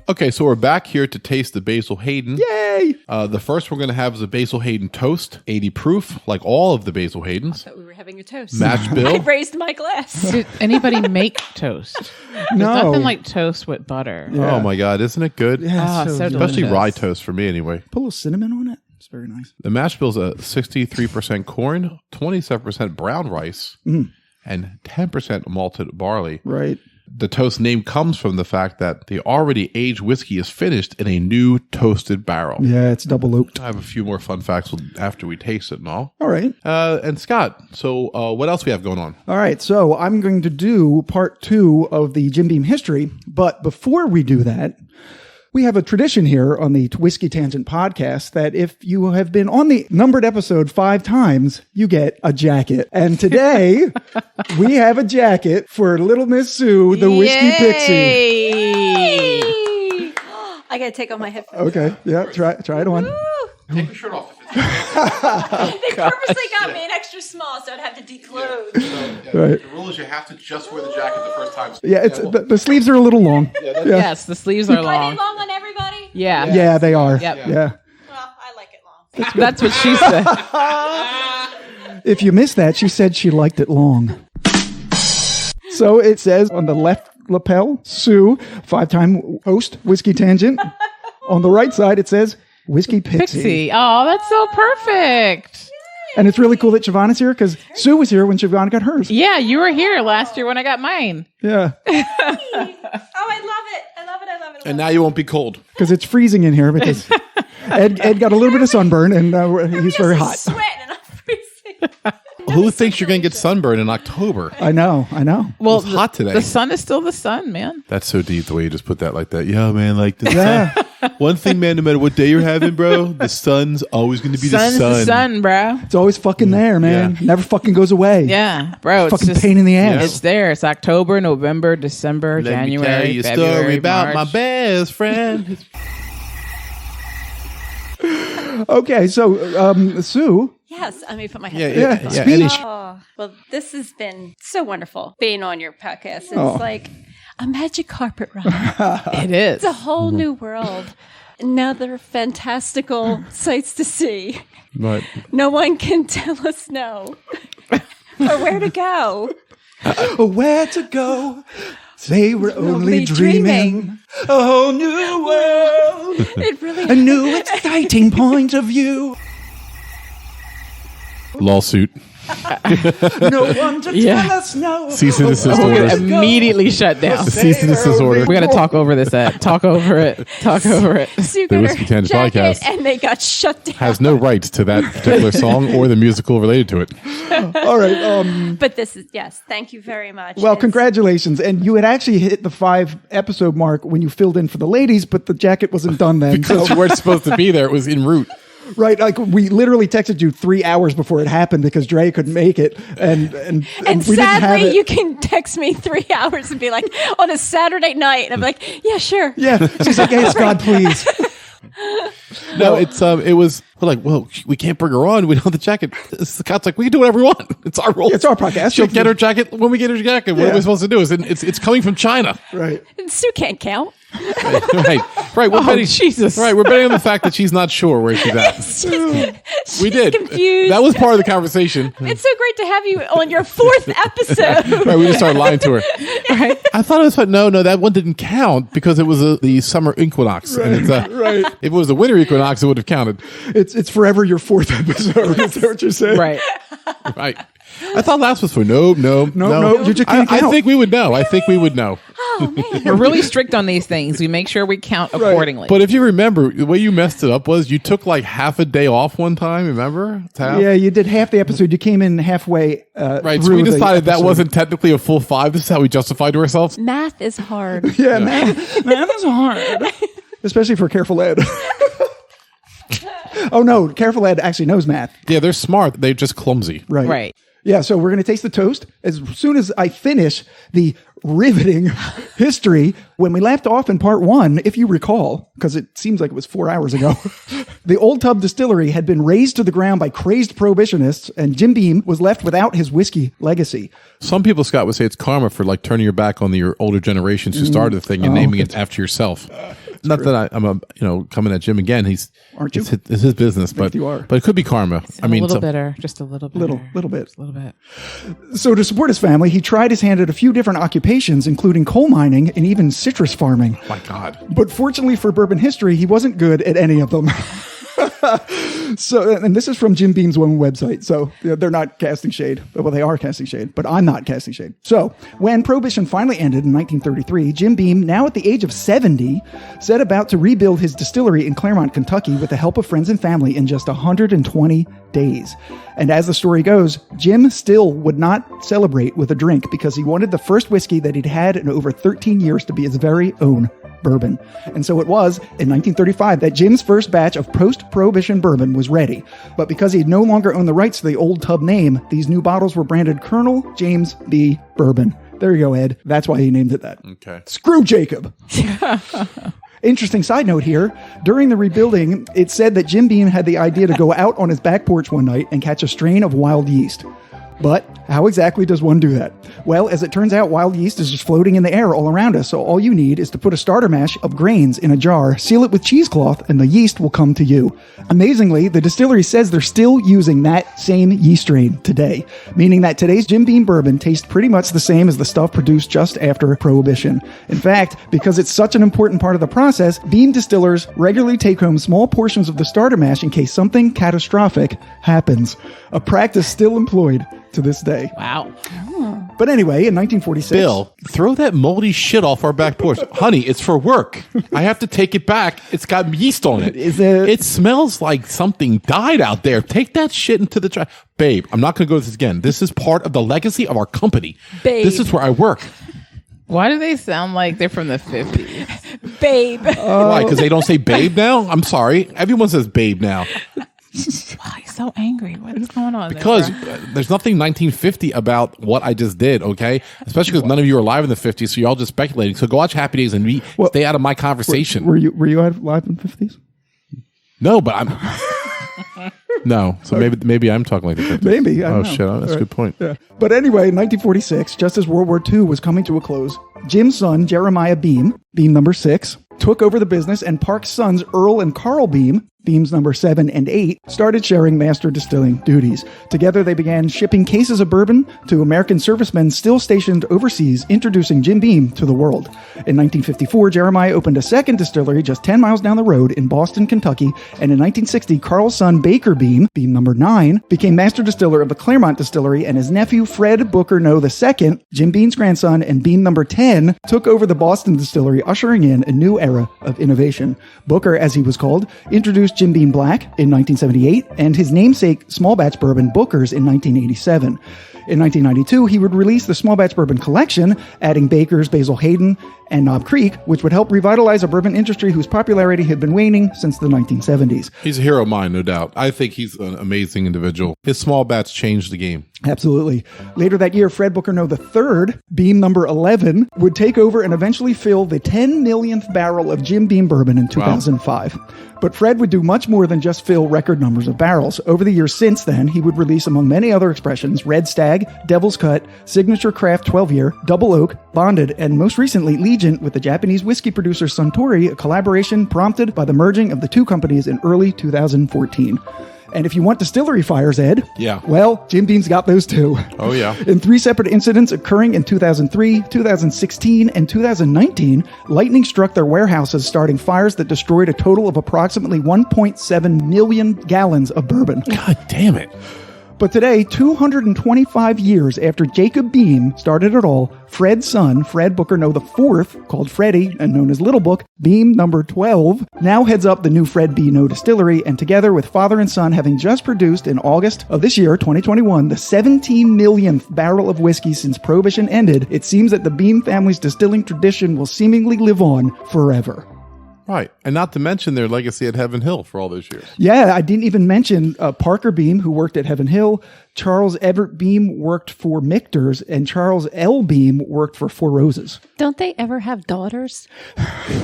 Okay, so we're back here to taste the Basil Hayden. Yay! The first we're going to have is a Basil Hayden Toast, 80 proof, like all of the Basil Haydens. I thought we were having a toast. Match bill. I raised my glass. Did anybody make toast? No. There's nothing like toast with butter. Yeah. Oh my God, isn't it good? Yeah, so Especially delicious. rye toast for me anyway. Put a little cinnamon on it. It's very nice. The mash bill's a 63% corn, 27% brown rice, and 10% malted barley. Right. The toast name comes from the fact that the already aged whiskey is finished in a new toasted barrel. Yeah, it's double oaked. I have a few more fun facts after we taste it and all. All right. And Scott, so what else we have going on? All right. So I'm going to do part 2 of the Jim Beam history. But before we do that, we have a tradition here on the Whiskey Tangent podcast that if you have been on the numbered episode 5 times, you get a jacket. And today we have a jacket for little Miss Sue, the Whiskey Pixie. Yay! I got to take off my headphones. Okay. Yeah. Try it on. Take your shirt off. They purposely got me an extra small so I'd have to declothe. Right. The rule is you have to just wear the jacket the first time. Yeah. It's the sleeves are a little long. Yes, the sleeves are Are long. they long on everybody? Yeah. Yeah, they are. Yep. Yeah. Well, I like it long. That's what she said. If you missed that, she said she liked it long. So it says on the left lapel, Sue, 5-time host, Whiskey Tangent. On the right side, it says Whiskey Pixie. Pixie. Oh, that's so perfect. And it's really cool that Shavonne is here because Sue was here when Shavonne got hers. Yeah, you were here last year when I got mine. Yeah. Oh, I love it. I love it. And now you won't be cold. Because it's freezing in here because Ed got a little bit of sunburn and he's very hot. Sweating and I'm freezing. Who thinks you're going to get sunburned in October? I know. Well, It's hot today. The sun is still the sun, man. That's so deep the way you just put that like that. Yeah, man, like the Yeah. one thing, man, no matter what day you're having, bro, the sun's always going to be Sun's the sun. the sun, bro. It's always fucking there, man. Yeah. Never fucking goes away. Yeah, bro. It's Fucking just pain in the ass. It's there. It's October, November, December, Let January, me tell you a February, story about March. my best friend. Okay, so Sue. Yes, let me put my Yeah, headphones Yeah. on. Any Oh, well, this has been so wonderful being on your podcast. It's Oh. like a magic carpet ride. It is. It's a whole new world. Another fantastical sights to see. But No one can tell us no or where to go. Where to go? Say we're only Only dreaming. dreaming. A whole new world. It really A new exciting point of view. lawsuit. No one to Yeah. tell us no. Cease and desist We're orders. gonna immediately shut down. The cease and desist order. We're gonna talk over this. Talk over it. Talk over it. Sue The got Whiskey her Tangent jacket podcast. and they got shut down. Has no rights to that particular song or the musical related to it. All right. But this is, yes, thank you very much. Well, It's- congratulations. And you had actually hit the 5-episode mark when you filled in for the ladies, but the jacket wasn't done then. Because you weren't supposed to be there. It was en route. Right, like we literally texted you 3 hours before it happened because Dre couldn't make it, and And we didn't have sadly, it. you can text me 3 hours and be like, on a Saturday night, and I'm like, yeah, sure. Yeah, she's like, yes, God, please. No, it was we're like, well, we can't bring her on. We don't have the jacket. Scott's like, we can do whatever we want. It's our role. It's our podcast. She'll get her jacket when we get her jacket. What Yeah. are we supposed to do? It's coming from China. Right. And Sue can't count. right. We're betting, Jesus. Right. We're betting on the fact that she's not sure where she's at. She's We did. confused. That was part of the conversation. It's so great to have you on your 4th episode. Right, we just started lying to her. Right. I thought it was no, that one didn't count because it was the summer equinox. And it's, Right. if it was the winter equinox, it would have counted. It's forever your 4th episode. Is that what you're saying? Right. Right. I thought last was for no. You just can't I count. think we would know. Oh, man. We're really strict on these things. We make sure we count accordingly. But if you remember, the way you messed it up was you took like half a day off one time. Remember? Yeah, you did half the episode. You came in halfway. Right. So through we the decided that episode. wasn't technically a full 5. This is how we justified to ourselves. Math is hard. Yeah, man, that's hard. Especially for Careful Ed. Oh no, Careful Ed actually knows math. Yeah, they're smart. They're just clumsy. Right. right. Yeah, so we're going to taste the toast. As soon as I finish the riveting history, when we left off in part 1, if you recall, because it seems like it was 4 hours ago, the Old Tub Distillery had been razed to the ground by crazed prohibitionists, and Jim Beam was left without his whiskey legacy. Some people, Scott, would say it's karma for like turning your back on your older generations who started the thing and naming it after yourself. Not that I'm coming at Jim again. Aren't you? It's his business, but you are. But it could be karma. A little bitter. Just a little bit. Little bit. Just a little bit. So to support his family, he tried his hand at a few different occupations, including coal mining and even citrus farming. My God. But fortunately for bourbon history, he wasn't good at any of them. So, and this is from Jim Beam's own website. So they're not casting shade. Well, they are casting shade, but I'm not casting shade. So when Prohibition finally ended in 1933, Jim Beam, now at the age of 70, set about to rebuild his distillery in Claremont, Kentucky with the help of friends and family in just 120 days. And as the story goes, Jim still would not celebrate with a drink because he wanted the first whiskey that he'd had in over 13 years to be his very own bourbon. And so it was in 1935 that Jim's first batch of post-Prohibition bourbon was ready. But because he no longer owned the rights to the Old Tub name, these new bottles were branded Colonel James B. Bourbon. There you go, Ed. That's why he named it that. Okay. Screw Jacob. Interesting side note here. During the rebuilding, it said that Jim Beam had the idea to go out on his back porch one night and catch a strain of wild yeast. But how exactly does one do that? Well, as it turns out, wild yeast is just floating in the air all around us, so all you need is to put a starter mash of grains in a jar, seal it with cheesecloth, and the yeast will come to you. Amazingly, the distillery says they're still using that same yeast strain today, meaning that today's Jim Beam bourbon tastes pretty much the same as the stuff produced just after Prohibition. In fact, because it's such an important part of the process, Beam distillers regularly take home small portions of the starter mash in case something catastrophic happens, a practice still employed to this day. Wow. But anyway, in 1946... Bill, throw that moldy shit off our back porch. Honey, it's for work. I have to take it back. It's got yeast on it. It smells like something died out there. Take that shit into the trash. Babe, I'm not going to go to this again. This is part of the legacy of our company. Babe. This is where I work. Why do they sound like they're from the 50s? Babe. Why? Because they don't say babe now? I'm sorry. Everyone says babe now. Why he's so angry? What is going on? Because there's nothing 1950 about what I just did, okay? Especially because none of you are alive in the 50s, so you're all just speculating. So go watch Happy Days and stay out of my conversation. Were you alive in the 50s? No, but I'm... No, so maybe I'm talking like the 50s. Maybe. I don't know. Shit, that's a good point. Yeah. But anyway, in 1946, just as World War II was coming to a close, Jim's son, Jeremiah Beam number 6, took over the business, and Park's sons, Earl and Carl Beams number 7 and 8, started sharing master distilling duties. Together, they began shipping cases of bourbon to American servicemen still stationed overseas, introducing Jim Beam to the world. In 1954, Jeremiah opened a second distillery just 10 miles down the road in Boston, Kentucky, and in 1960, Carl's son, Baker Beam number 9, became master distiller of the Claremont Distillery, and his nephew, Fred Booker No II, Jim Beam's grandson, and Beam number 10, took over the Boston Distillery, ushering in a new era of innovation. Booker, as he was called, introduced Jim Beam Black in 1978 and his namesake small batch bourbon Booker's in 1987. In 1992, he would release the small batch bourbon collection, adding Baker's, Basil Hayden, and Knob Creek, which would help revitalize a bourbon industry whose popularity had been waning since the 1970s. He's a hero of mine, no doubt. I think he's an amazing individual. His small batch changed the game. Absolutely. Later that year, Fred Booker No III, Beam number 11, would take over and eventually fill the 10 millionth barrel of Jim Beam bourbon in 2005. Wow. But Fred would do much more than just fill record numbers of barrels. Over the years since then, he would release, among many other expressions, Red Stag, Devil's Cut, Signature Craft 12-Year, Double Oak, Bonded, and most recently, Legion with the Japanese whiskey producer Suntory, a collaboration prompted by the merging of the two companies in early 2014. And if you want distillery fires, Ed, well, Jim Beam's got those too. Oh, yeah. In 3 separate incidents occurring in 2003, 2016, and 2019, lightning struck their warehouses, starting fires that destroyed a total of approximately 1.7 million gallons of bourbon. God damn it. But today, 225 years after Jacob Beam started it all, Fred's son, Fred Booker No IV, called Freddie and known as Little Book, Beam number 12, now heads up the new Fred B. No Distillery, and together with father and son having just produced in August of this year, 2021, the 17 millionth barrel of whiskey since Prohibition ended, it seems that the Beam family's distilling tradition will seemingly live on forever. Right. And not to mention their legacy at Heaven Hill for all those years. Yeah, I didn't even mention Parker Beam, who worked at Heaven Hill. Charles Everett Beam worked for Michter's, and Charles L. Beam worked for Four Roses. Don't they ever have daughters?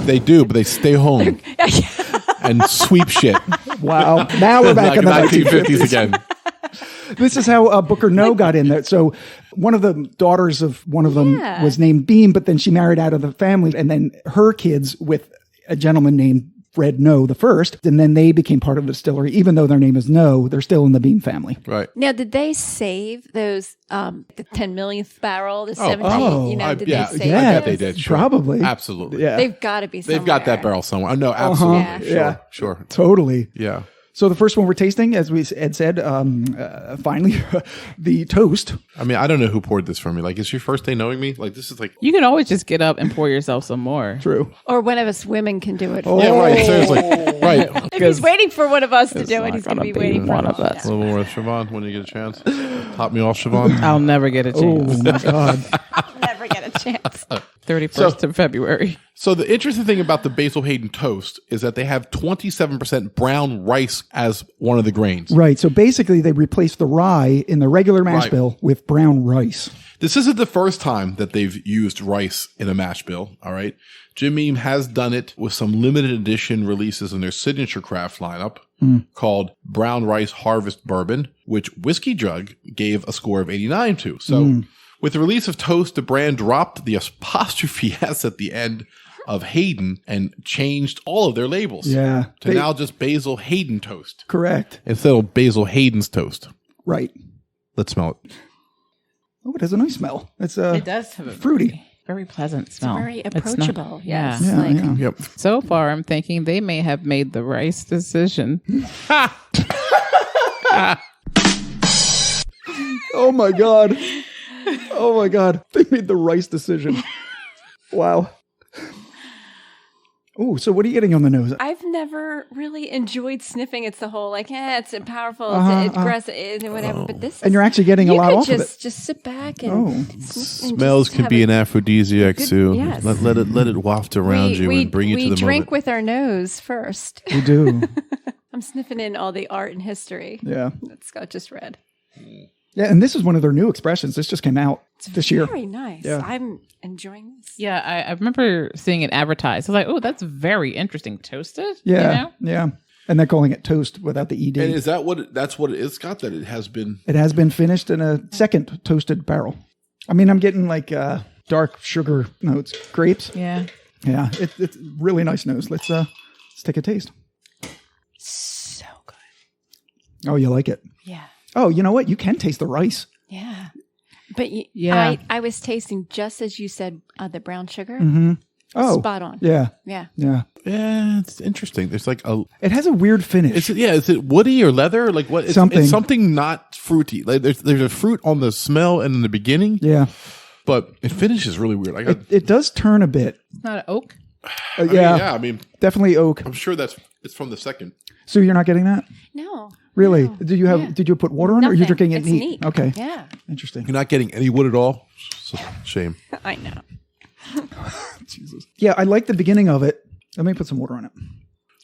They do, but they stay home and sweep shit. Wow. Now we're back in the 1950s again. This is how Booker No got in there. So one of the daughters of one of them was named Beam, but then she married out of the family, and then her kids with a gentleman named Fred No the first, and then they became part of the distillery. Even though their name is No, they're still in the Beam family. Right. Now, did they save those, the 10 millionth barrel, the 17, did they save yeah, I bet they did. Sure. Probably. Absolutely. Yeah. They've got to be somewhere. They've got that barrel somewhere. No, absolutely. Yeah. Sure. Totally. Yeah. So the first one we're tasting, as Ed said, finally, the toast. I mean, I don't know who poured this for me. Like, it's your first day knowing me? Like, this is like... You can always just get up and pour yourself some more. True. Or one of us women can do it. Yeah, right. Seriously. Right. If he's waiting for one of us to do it, he's going to be waiting for one of us. A little more with Shavonne when you get a chance. Top me off, Shavonne. I'll never get a chance. Oh, my God. Never get a a chance. 31st of February. So the interesting thing about the Basil Hayden Toast is that they have 27% brown rice as one of the grains. Right. So basically, they replaced the rye in the regular mash Right. bill with brown rice. This isn't the first time that they've used rice in a mash bill, all right? Jim Beam has done it with some limited edition releases in their signature craft lineup called Brown Rice Harvest Bourbon, which Whiskey Jug gave a score of 89 to. So with the release of Toast, the brand dropped the apostrophe S at the end of Hayden and changed all of their labels. Yeah. To now just Basil Hayden Toast Correct. instead of Basil Hayden's Toast. Right. Let's smell it. Oh, it has a nice smell. It's It does have a fruity. very pleasant smell. Very It's not- approachable. Yes. Yeah. Yeah, Like, yeah. Yep. So far, I'm thinking they may have made the rice decision. Oh my God. Oh my God. They made the rice decision. Wow. Oh, so what are you getting on the nose? I've never really enjoyed sniffing. It's the whole like, it's powerful, it's aggressive, and whatever. But this, And you're actually getting a you lot could off of it. just sit back and Oh. sniff and Smells just can have be a- an aphrodisiac, good- Sue. yes. Let it waft around you and bring you to the we drink moment. with our nose first. We do. I'm sniffing in all the art and history Yeah. that Scott just read. Yeah. And this is one of their new expressions. This just came out this year. Very nice. Yeah. I'm enjoying this. Yeah, I remember seeing it advertised. I was like, oh, that's very interesting. Toasted? Yeah. You know? Yeah. And they're calling it toast without the ED. And is that that's what it is, Scott? That it has been. It has been finished in a second toasted barrel. I mean, I'm getting like dark sugar notes, grapes. Yeah. Yeah, it's really nice nose. Let's take a taste. So good. Oh, you like it? Yeah. Oh, you know what? You can taste the rice. Yeah. But Yeah. I was tasting just as you said the brown sugar. Oh, Spot on. yeah, Yeah. yeah. Yeah, it's interesting. There's like a. It has a weird finish. Is it woody or leather? Like what? It's Something. It's something not fruity. Like there's a fruit on the smell and in the beginning. Yeah, But it finishes really weird. I got. it does turn a bit. It's not an oak. Yeah, I mean, definitely oak. I'm sure it's from the second. So you're not getting that? No. Really? No. Did you have? Yeah. Did you put water on it, or are you Nothing. drinking it It's neat? neat. Okay, Yeah. interesting. You're not getting any wood at all. It's a shame. I know. Jesus. Yeah, I like the beginning of it. Let me put some water on it.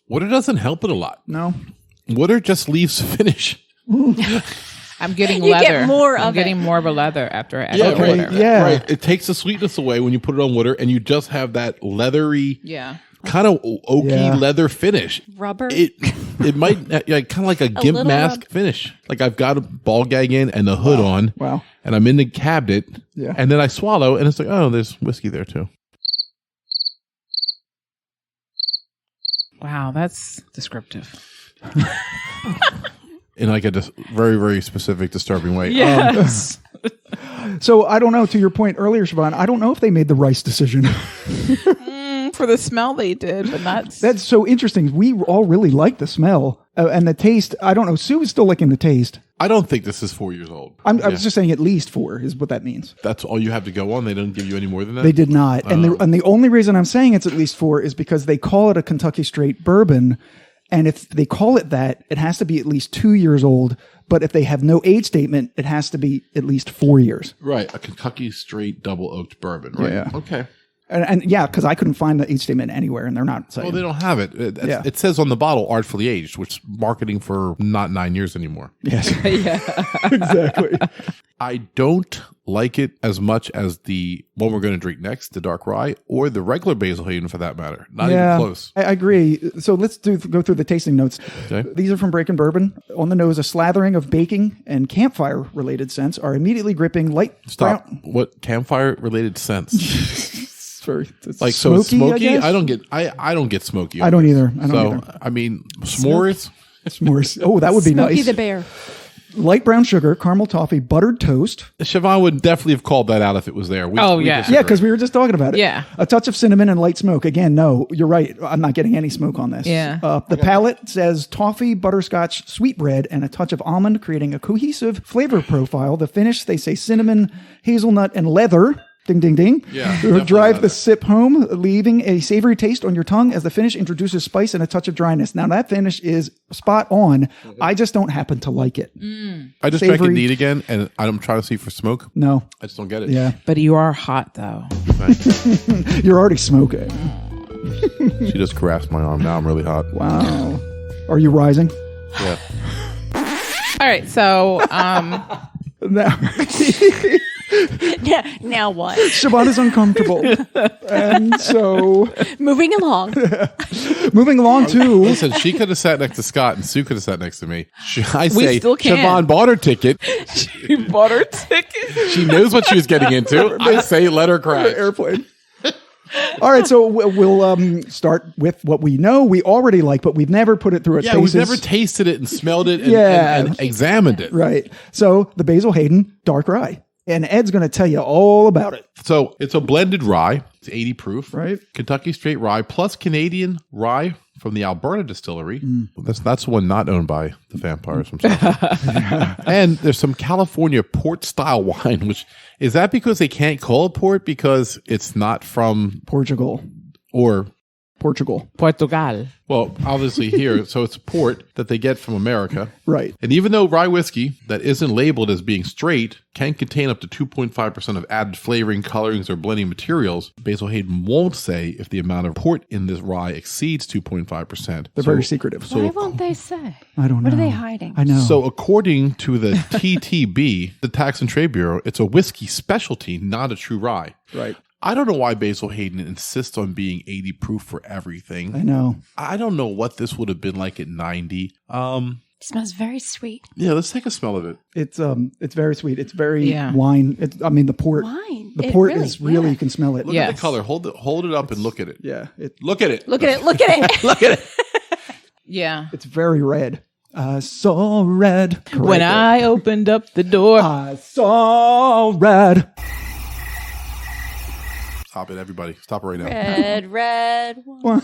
Water doesn't help it a lot. No. Water just leaves finish. I'm getting You get leather. more I'm of getting it. more of a leather after I add Yeah, the Okay, water. yeah. Right. It takes the sweetness away when you put it on water, and you just have that leathery, Yeah. kind of oaky Yeah. leather finish. Rubber. It might kind of like a little Gimp-Mask rub. finish. Like I've got a ball gag in and the hood on. Wow. And I'm in the cabinet. Yeah. And then I swallow, and it's like, oh, there's whiskey there too. Wow, that's descriptive. In like a very, very specific, disturbing way. Yes. So I don't know. To your point earlier, Shavonne, I don't know if they made the rice decision. For the smell they did, but not. That's so interesting. We all really like the smell and the taste. I don't know. Sue is still liking the taste. I don't think this is 4 years old. I was just saying at least 4 is what that means. That's all you have to go on. They don't give you any more than that. They did not. And the only reason I'm saying it's at least 4 is because they call it a Kentucky straight bourbon. And if they call it that, it has to be at least 2 years old. But if they have no age statement, it has to be at least 4 years. Right. A Kentucky straight double oaked bourbon. Right. Yeah. Okay. And yeah, because I couldn't find the age statement anywhere, and they're not saying. Well, they don't have it. Yeah. It says on the bottle, artfully aged, which is marketing for not 9 years anymore. Yes, Yeah. exactly. I don't like it as much as the one we're going to drink next, the Dark Rye, or the regular Basil Hayden for that matter. Not even close. I agree. So let's go through the tasting notes. Okay. These are from Breaking Bourbon. On the nose, a slathering of baking and campfire-related scents are immediately gripping light Stop. brown. What campfire related scents? It's Like so smoky? I guess? I don't get smoky. I don't on this. either. I don't so either. I mean s'mores. S'mores. Oh, that would be Smokey nice. the Bear. Light brown sugar, caramel toffee, buttered toast. Shavonne would definitely have called that out if it was there. We Yeah. disagree. Yeah, because we were just talking about it. Yeah. A touch of cinnamon and light smoke. Again, no, you're right. I'm not getting any smoke on this. Yeah. The palate says toffee, butterscotch, sweetbread, and a touch of almond, creating a cohesive flavor profile. The finish, they say cinnamon, hazelnut, and leather. Ding, ding, ding. Yeah, Drive definitely the sip home, leaving a savory taste on your tongue as the finish introduces spice and a touch of dryness. Now, that finish is spot on. I just don't happen to like it. I just drank it neat again, and I'm trying to see for smoke. No. I just don't get it. Yeah. But you are hot, though. You're already smoking. She just caressed my arm. Now I'm really hot. Wow. Are you rising? Yeah. All right, so Now, Now what? Shavonne is uncomfortable. And so, Moving along. moving along to... Listen, she could have sat next to Scott, and Sue could have sat next to me. I say, still can. Shavonne bought her ticket. you bought her ticket. She knows what she was getting into. I say, let her crash. Airplane. All right, so we'll start with what we know we already like, but we've never put it through its Yeah, paces. we've never tasted it and smelled it and examined it. Right. So the Basil Hayden Dark Rye. And Ed's going to tell you all about it. So it's a blended rye. It's 80 proof. Right. Kentucky straight rye plus Canadian rye from the Alberta distillery. That's one not owned by the vampires themselves. And there's some California port style wine, which is that because they can't call it port because it's not from Portugal. Portugal. Well, obviously here, so it's port that they get from America. Right. And even though rye whiskey that isn't labeled as being straight can contain up to 2.5% of added flavoring, colorings, or blending materials, Basil Hayden won't say if the amount of port in this rye exceeds 2.5%. They're very secretive. Why won't they say? I don't know. What are they hiding? I know. So according to the TTB, the Tax and Trade Bureau, it's a whiskey specialty, not a true rye. Right. I don't know why Basil Hayden insists on being 80 proof for everything. I know. I don't know what this would have been like at 90. It smells very sweet. Yeah, let's take a smell of it. It's very sweet. It's very wine. The port. Wine. The port is really, you can smell it. Look at the color. Hold it up and look at it. Yeah. Look at it. Look at it. Look at it. Look at it. Yeah. It's very red. I saw red. When I opened up the door. I saw red. Stop it, everybody. Stop it right now. Red. Yeah,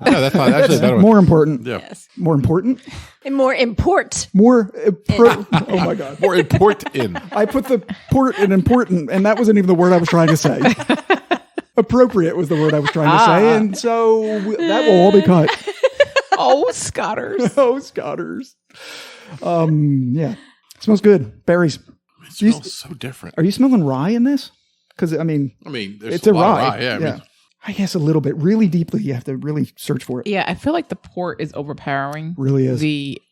that's not actually better. More important. Yeah. Yes. More important. And more import. Oh my God. More import in. I put the port in important, and that wasn't even the word I was trying to say. Appropriate was the word I was trying to say, and so that will all be cut. Oh, Scotters. Oh, Scotters. Yeah. Smells good. Berries. It smells so different. Are you smelling rye in this? Because, there's it's a lot rye. of rye. Yeah, I guess a little bit. Really deeply. You have to really search for it. Yeah, I feel like the port is overpowering. Really is.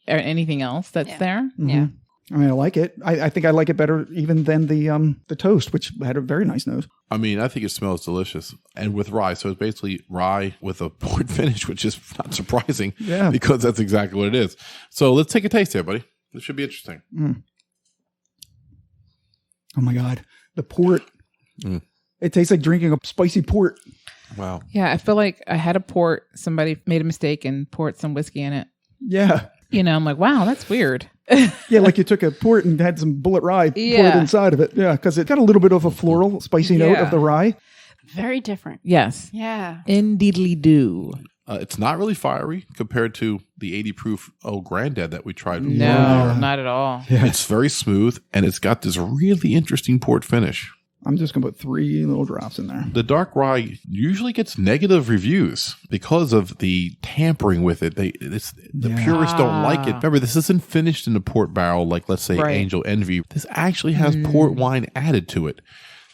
Or anything else that's there. Mm-hmm. Yeah. I mean, I like it. I think I like it better even than the toast, which had a very nice nose. I think it smells delicious. And with rye. So it's basically rye with a port finish, which is not surprising. Yeah. Because that's exactly what it is. So let's take a taste here, buddy. This should be interesting. Oh my God. The port. It tastes like drinking a spicy port. Wow. Yeah, I feel like I had a port. Somebody made a mistake and poured some whiskey in it. Yeah. I'm like, wow, that's weird. Yeah, like you took a port and had some bullet rye poured inside of it. Yeah, because it got a little bit of a floral, spicy note of the rye. Very different. Yes. Yeah. Indeedly do. It's not really fiery compared to the 80 proof Old Granddad that we tried. No, not at all. Yeah. It's very smooth, and it's got this really interesting port finish. I'm just going to put 3 little drops in there. The dark rye usually gets negative reviews because of the tampering with it. The purists don't like it. Remember, this isn't finished in a port barrel like, let's say, Angel Envy. This actually has port wine added to it.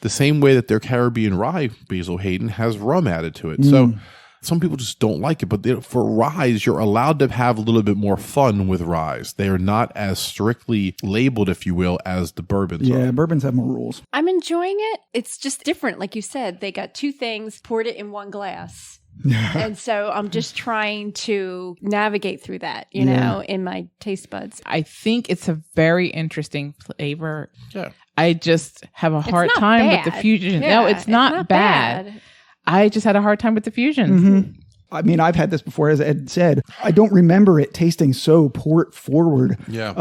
The same way that their Caribbean rye, Basil Hayden, has rum added to it. So some people just don't like it. But for ryes, you're allowed to have a little bit more fun with ryes. They are not as strictly labeled, if you will, as the bourbons are. Yeah, bourbons have more rules. I'm enjoying it. It's just different. Like you said, they got 2 things, poured it in 1 glass. And so I'm just trying to navigate through that, you know, in my taste buds. I think it's a very interesting flavor. Yeah. I just have a hard time with the fusion. Yeah, No, it's not bad. I just had a hard time with the fusion. Mm-hmm. I mean, I've had this before, as Ed said. I don't remember it tasting so port forward. Yeah.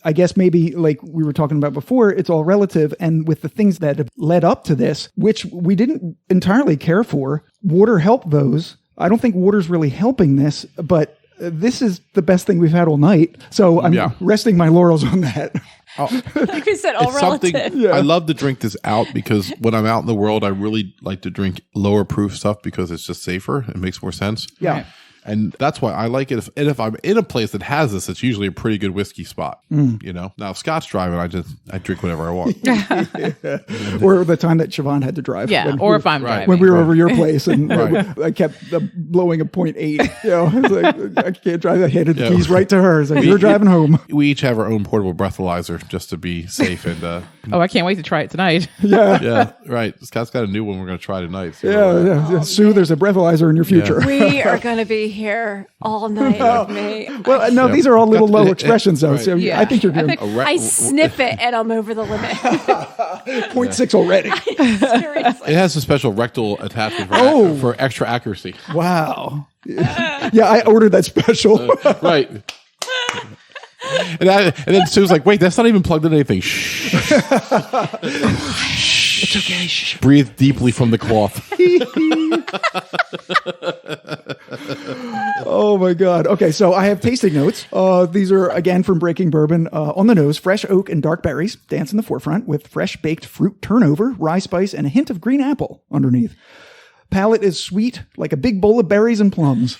I guess maybe like we were talking about before, it's all relative. And with the things that have led up to this, which we didn't entirely care for, water helped those. I don't think water's really helping this, but this is the best thing we've had all night. So I'm resting my laurels on that. Like we said, all It's something relative. I love to drink this out because when I'm out in the world, I really like to drink lower proof stuff because it's just safer. It makes more sense. Yeah. Right. And that's why I like it. If I'm in a place that has this, it's usually a pretty good whiskey spot. You know, now if Scott's driving, I drink whatever I want. Or the time that Shavonne had to drive. Yeah, or if I'm driving. When we were over your place and Right. I kept blowing a 0.8. You know, it's like, I can't drive. I handed the keys right to her. It's like, you're driving home. We each have our own portable breathalyzer just to be safe. And Oh, I can't wait to try it tonight. yeah, right. Scott's got a new one we're going to try tonight. So Yeah. Sue, there's a breathalyzer in your future. We are going to be here all night with me. Well, no, these are all little low expressions, though. Right. So Yeah. I think you're doing I sniff it and I'm over the limit. 0.6 already. Seriously. It has a special rectal attachment for extra accuracy. Wow. Yeah, I ordered that special. Right. And then Sue's like, wait, that's not even plugged in anything. Shh. It's okay. Shh. Breathe deeply from the cloth. Oh my God. Okay, so I have tasting notes. These are again from Breaking Bourbon. On the nose, fresh oak and dark berries dance in the forefront with fresh baked fruit turnover, rye spice, and a hint of green apple underneath. Palate is sweet like a big bowl of berries and plums,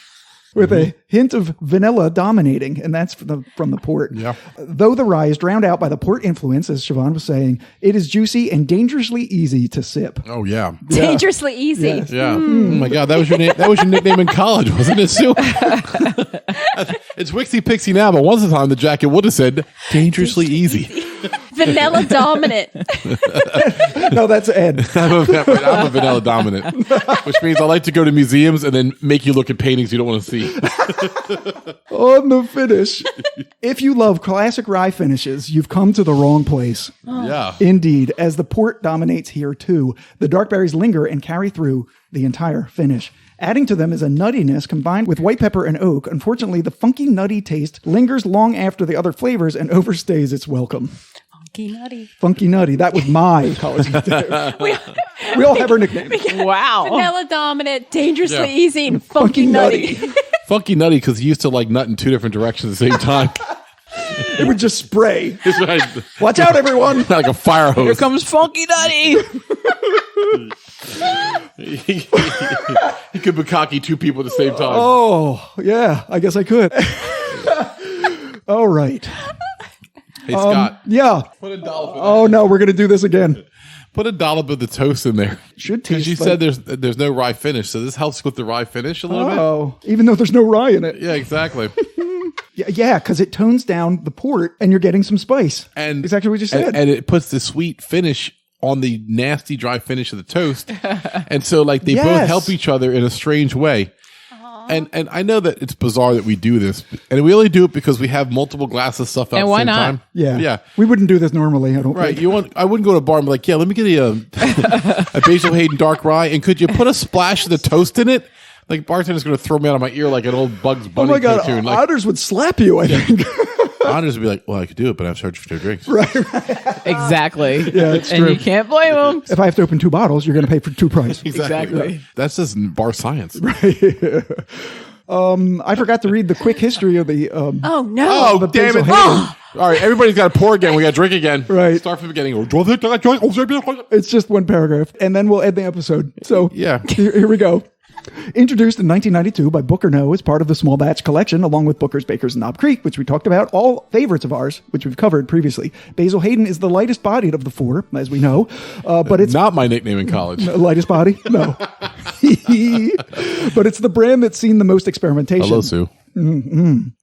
with a hint of vanilla dominating, and that's from the port. Yeah. Though the rye is drowned out by the port influence, as Shavonne was saying, it is juicy and dangerously easy to sip. Oh, yeah. Dangerously easy. Yes. Yeah. Oh, my God. That was your name. That was your nickname in college, wasn't it, Sue? It's Wixie Pixie now, but once upon a time the jacket would have said dangerously easy. Vanilla dominant. No, that's Ed. I'm a vanilla dominant, which means I like to go to museums and then make you look at paintings you don't want to see. On the finish. If you love classic rye finishes, you've come to the wrong place. Yeah. Indeed, as the port dominates here too, the dark berries linger and carry through the entire finish. Adding to them is a nuttiness combined with white pepper and oak. Unfortunately, the funky nutty taste lingers long after the other flavors and overstays its welcome. Funky nutty. Funky Nutty. That was my college nickname. We all have our nicknames. Wow. Vanilla dominant, dangerously Yeah. easy, and funky nutty. Funky Nutty because he used to like nut in two different directions at the same time. It would just spray. It's right. Watch out, everyone. Like a fire hose. Here comes Funky Nutty. He could bukkake two people at the same time. Oh, yeah. I guess I could. All right. Hey, Scott. Yeah. Put a dollop. Oh, no. We're going to do this again. Put a dollop of the toast in there. Should Because taste you like- said there's no rye finish, so this helps with the rye finish a little bit. Oh, even though there's no rye in it. Yeah, exactly. Yeah, because it tones down the port and you're getting some spice. And exactly what you said. And it puts the sweet finish on the nasty dry finish of the toast. And so like they both Yes. help each other in a strange way. And I know that it's bizarre that we do this, and we only do it because we have multiple glasses of stuff out And at the why same not? time. Yeah. Yeah. We wouldn't do this normally, I don't Right. think. I wouldn't go to a bar and be like, yeah, let me get a Basil Hayden Dark Rye, and could you put a splash of the toast in it? Like bartender's going to throw me out of my ear like an old Bugs Oh Bunny my God. cartoon. Like, Otters would slap you, I think. honors would be like, well, I could do it, but I'm charged for 2 drinks. Exactly. Yeah, it's and true. you can't blame them. If I have to open 2 bottles, you're going to pay for 2 price. Exactly. That's just bar science. I forgot to read the quick history of the. Oh, no. Oh, the damn Basil it. Hayden. All right, everybody's got to pour again. We got to drink again. Right. Start from the beginning. It's just 1 paragraph, and then we'll end the episode. So Yeah. here we go. Introduced in 1992 by Booker No as part of the small batch collection, along with Booker's Bakers and Knob Creek, which we talked about, all favorites of ours, which we've covered previously. Basil Hayden is the lightest bodied of the 4, as we know, but it's Not my nickname in college. lightest body. No, but it's the brand that's seen the most experimentation. Hello, Sue.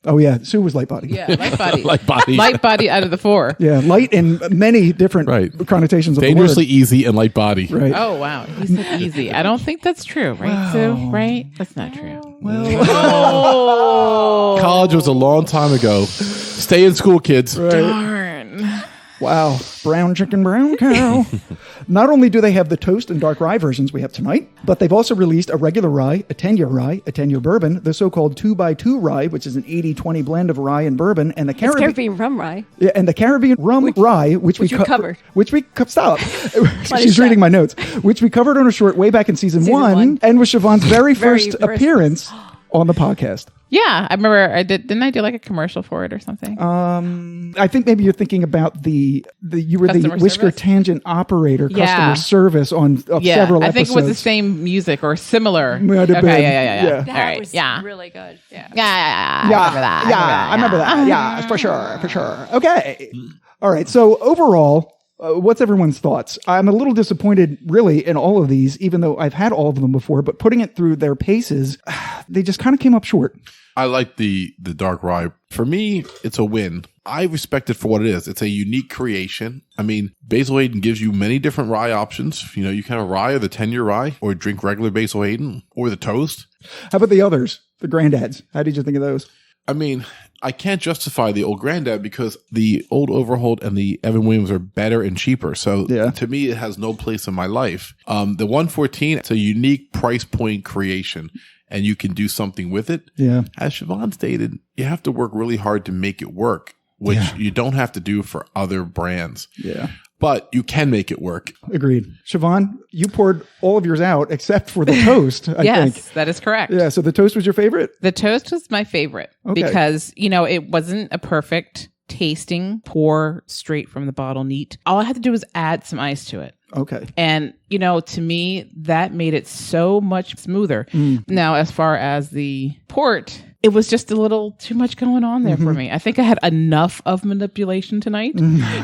Oh yeah, Sue was light body. Yeah, light body. Light body. Light body out of the 4. Yeah, light in many different Right. connotations of Dangerously the easy and light body. word. Right. Oh, wow. He said easy. I don't think that's true, right, Sue? Right? That's not true. Well, College was a long time ago. Stay in school, kids. Darn. wow. Brown chicken, brown cow. Not only do they have the toast and dark rye versions we have tonight, but they've also released a regular rye, a 10-year rye, a 10-year bourbon, the so-called 2x2 rye, which is an 80-20 blend of rye and bourbon, and the It's Caribbean, Caribbean rum rye. yeah, and the Caribbean rum rye, which we covered. Which we stop. Funny She's stuff. reading my notes. Which we covered on a short way back in season Season 1, one. and was Siobhan's very first first. appearance on the podcast. Yeah, I remember I did. Didn't I do like a commercial for it or something? I think maybe you're thinking about you were Customer the Whisker service? Tangent operator, Yeah. customer service on several episodes. I think it was the same music or similar. Might have Okay, been. yeah. Yeah. That All right, was yeah. really good. Yeah. I remember that. Yeah, for sure. Okay. All right. So overall, what's everyone's thoughts? I'm a little disappointed, really, in all of these, even though I've had all of them before. But putting it through their paces, they just kind of came up short. I like the dark rye. For me, it's a win. I respect it for what it is. It's a unique creation. I mean, Basil Hayden gives you many different rye options. You know, you can have a rye or the 10-year rye, or drink regular Basil Hayden, or the toast. How about the others, the granddads? How did you think of those? I mean, I can't justify the old granddad because the old Overholt and the Evan Williams are better and cheaper. So to me, it has no place in my life. The 114, it's a unique price point creation, and you can do something with it. Yeah. As Shavonne stated, you have to work really hard to make it work, which you don't have to do for other brands. Yeah. But you can make it work. Agreed. Shavonne, you poured all of yours out except for the toast, I Yes, think. that is correct. Yeah, so the toast was your favorite? The toast was my favorite because, it wasn't a perfect tasting pour straight from the bottle neat. All I had to do was add some ice to it. Okay. And, to me, that made it so much smoother. Now, as far as the port, it was just a little too much going on there for me. I think I had enough of manipulation tonight.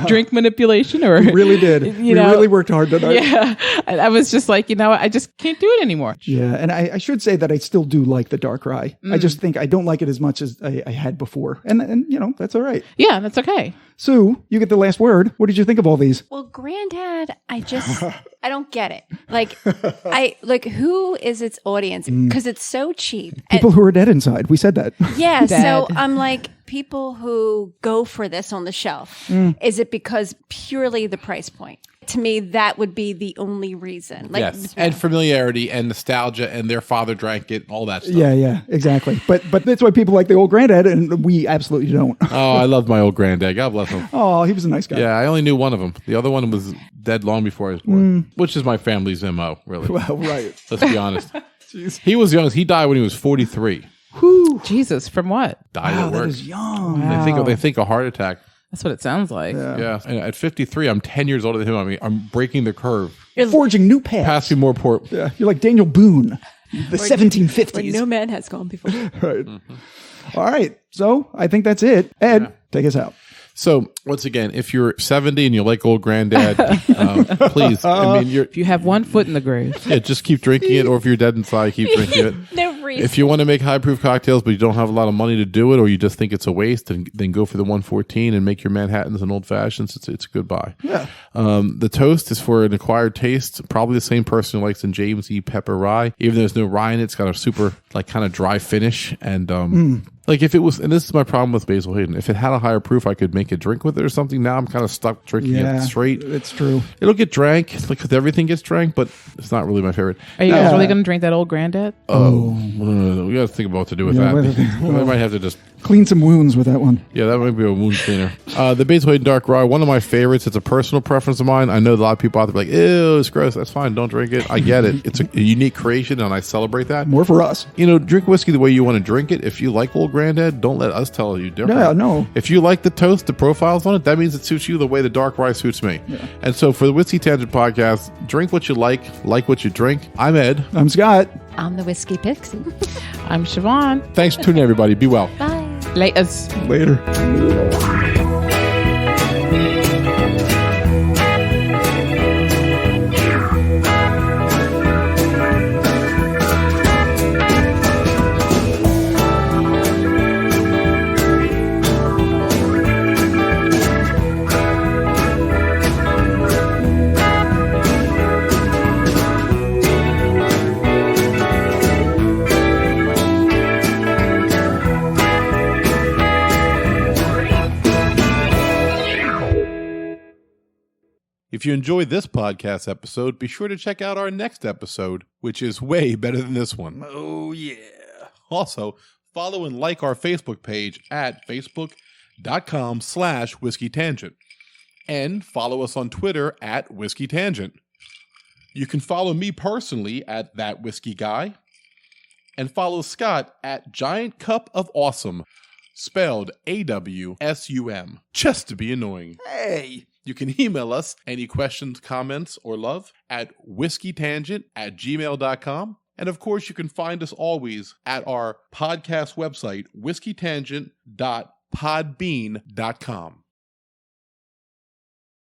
Drink manipulation or... We really did. We really worked hard tonight. Yeah. I was just like, I just can't do it anymore. Yeah. And I should say that I still do like the dark rye. I just think I don't like it as much as I had before. And that's all right. Yeah, that's okay. Sue, you get the last word. What did you think of all these? Well, Granddad, I don't get it. Who is its audience? Because it's so cheap. People who are dead inside. We said that. Yeah. Dead. So I'm like, people who go for this on the shelf, is it because purely the price point? To me, that would be the only reason. Yes, and familiarity and nostalgia, and their father drank it, all that stuff. Yeah, exactly. But that's why people like the old granddad, and we absolutely don't. Oh, I love my old granddad. God bless him. Oh, he was a nice guy. Yeah, I only knew one of them. The other one was dead long before I was born, which is my family's MO, really. Well, right. Let's be honest. He was young. He died when he was 43. Whew. Jesus, from what? Died Wow, at that work. is young. Wow. They think a heart attack. That's what it sounds like. Yeah. And at 53, I'm 10 years older than him. I mean, I'm breaking the curve. You're forging new paths. Pass me more port. Yeah, you're like Daniel Boone, the 1750s. When no man has gone before. Right. All right. So I think that's it. Ed, take us out. So once again, if you're 70 and you like old granddad, please. I mean, If you have one foot in the grave. just keep drinking it. Or if you're dead inside, keep drinking it. No reason. If you want to make high proof cocktails, but you don't have a lot of money to do it, or you just think it's a waste, then go for the 114 and make your Manhattans and old fashions. It's a good buy. Yeah. The toast is for an acquired taste. Probably the same person who likes the James E. Pepper rye. Even though there's no rye in it, it's got a super kind of dry finish. And if it was, and this is my problem with Basil Hayden, if it had a higher proof, I could make a drink with it or something. Now I'm kind of stuck drinking it straight. It's true. It'll get drank because everything gets drank, but it's not really my favorite. Are you guys really going to drink that old granddad? We got to think about what to do with that. I might have to just clean some wounds with that one. Yeah, that might be a wound cleaner. The Basil Hayden Dark Rye, one of my favorites. It's a personal preference of mine. I know a lot of people out there are like, ew, it's gross. That's fine. Don't drink it. I get it. It's a unique creation, and I celebrate that. More for us. Drink whiskey the way you want to drink it. If you like Old Granddad, don't let us tell you different. Yeah, no. If you like the toast, the profiles on it, that means it suits you the way the Dark Rye suits me. Yeah. And so for the Whiskey Tangent podcast, drink what you like what you drink. I'm Ed. I'm Scott. I'm the Whiskey Pixie. I'm Shavonne. Thanks for tuning in, everybody. Be well. Bye. Later. If you enjoyed this podcast episode, be sure to check out our next episode, which is way better than this one. Oh, yeah. Also, follow and like our Facebook page at facebook.com/Whiskey Tangent. And follow us on Twitter at Whiskey Tangent. You can follow me personally at That Whiskey Guy. And follow Scott at Giant Cup of Awesome, spelled AWSUM, just to be annoying. Hey! You can email us any questions, comments, or love at whiskeytangent@gmail.com. And of course, you can find us always at our podcast website, whiskeytangent.podbean.com.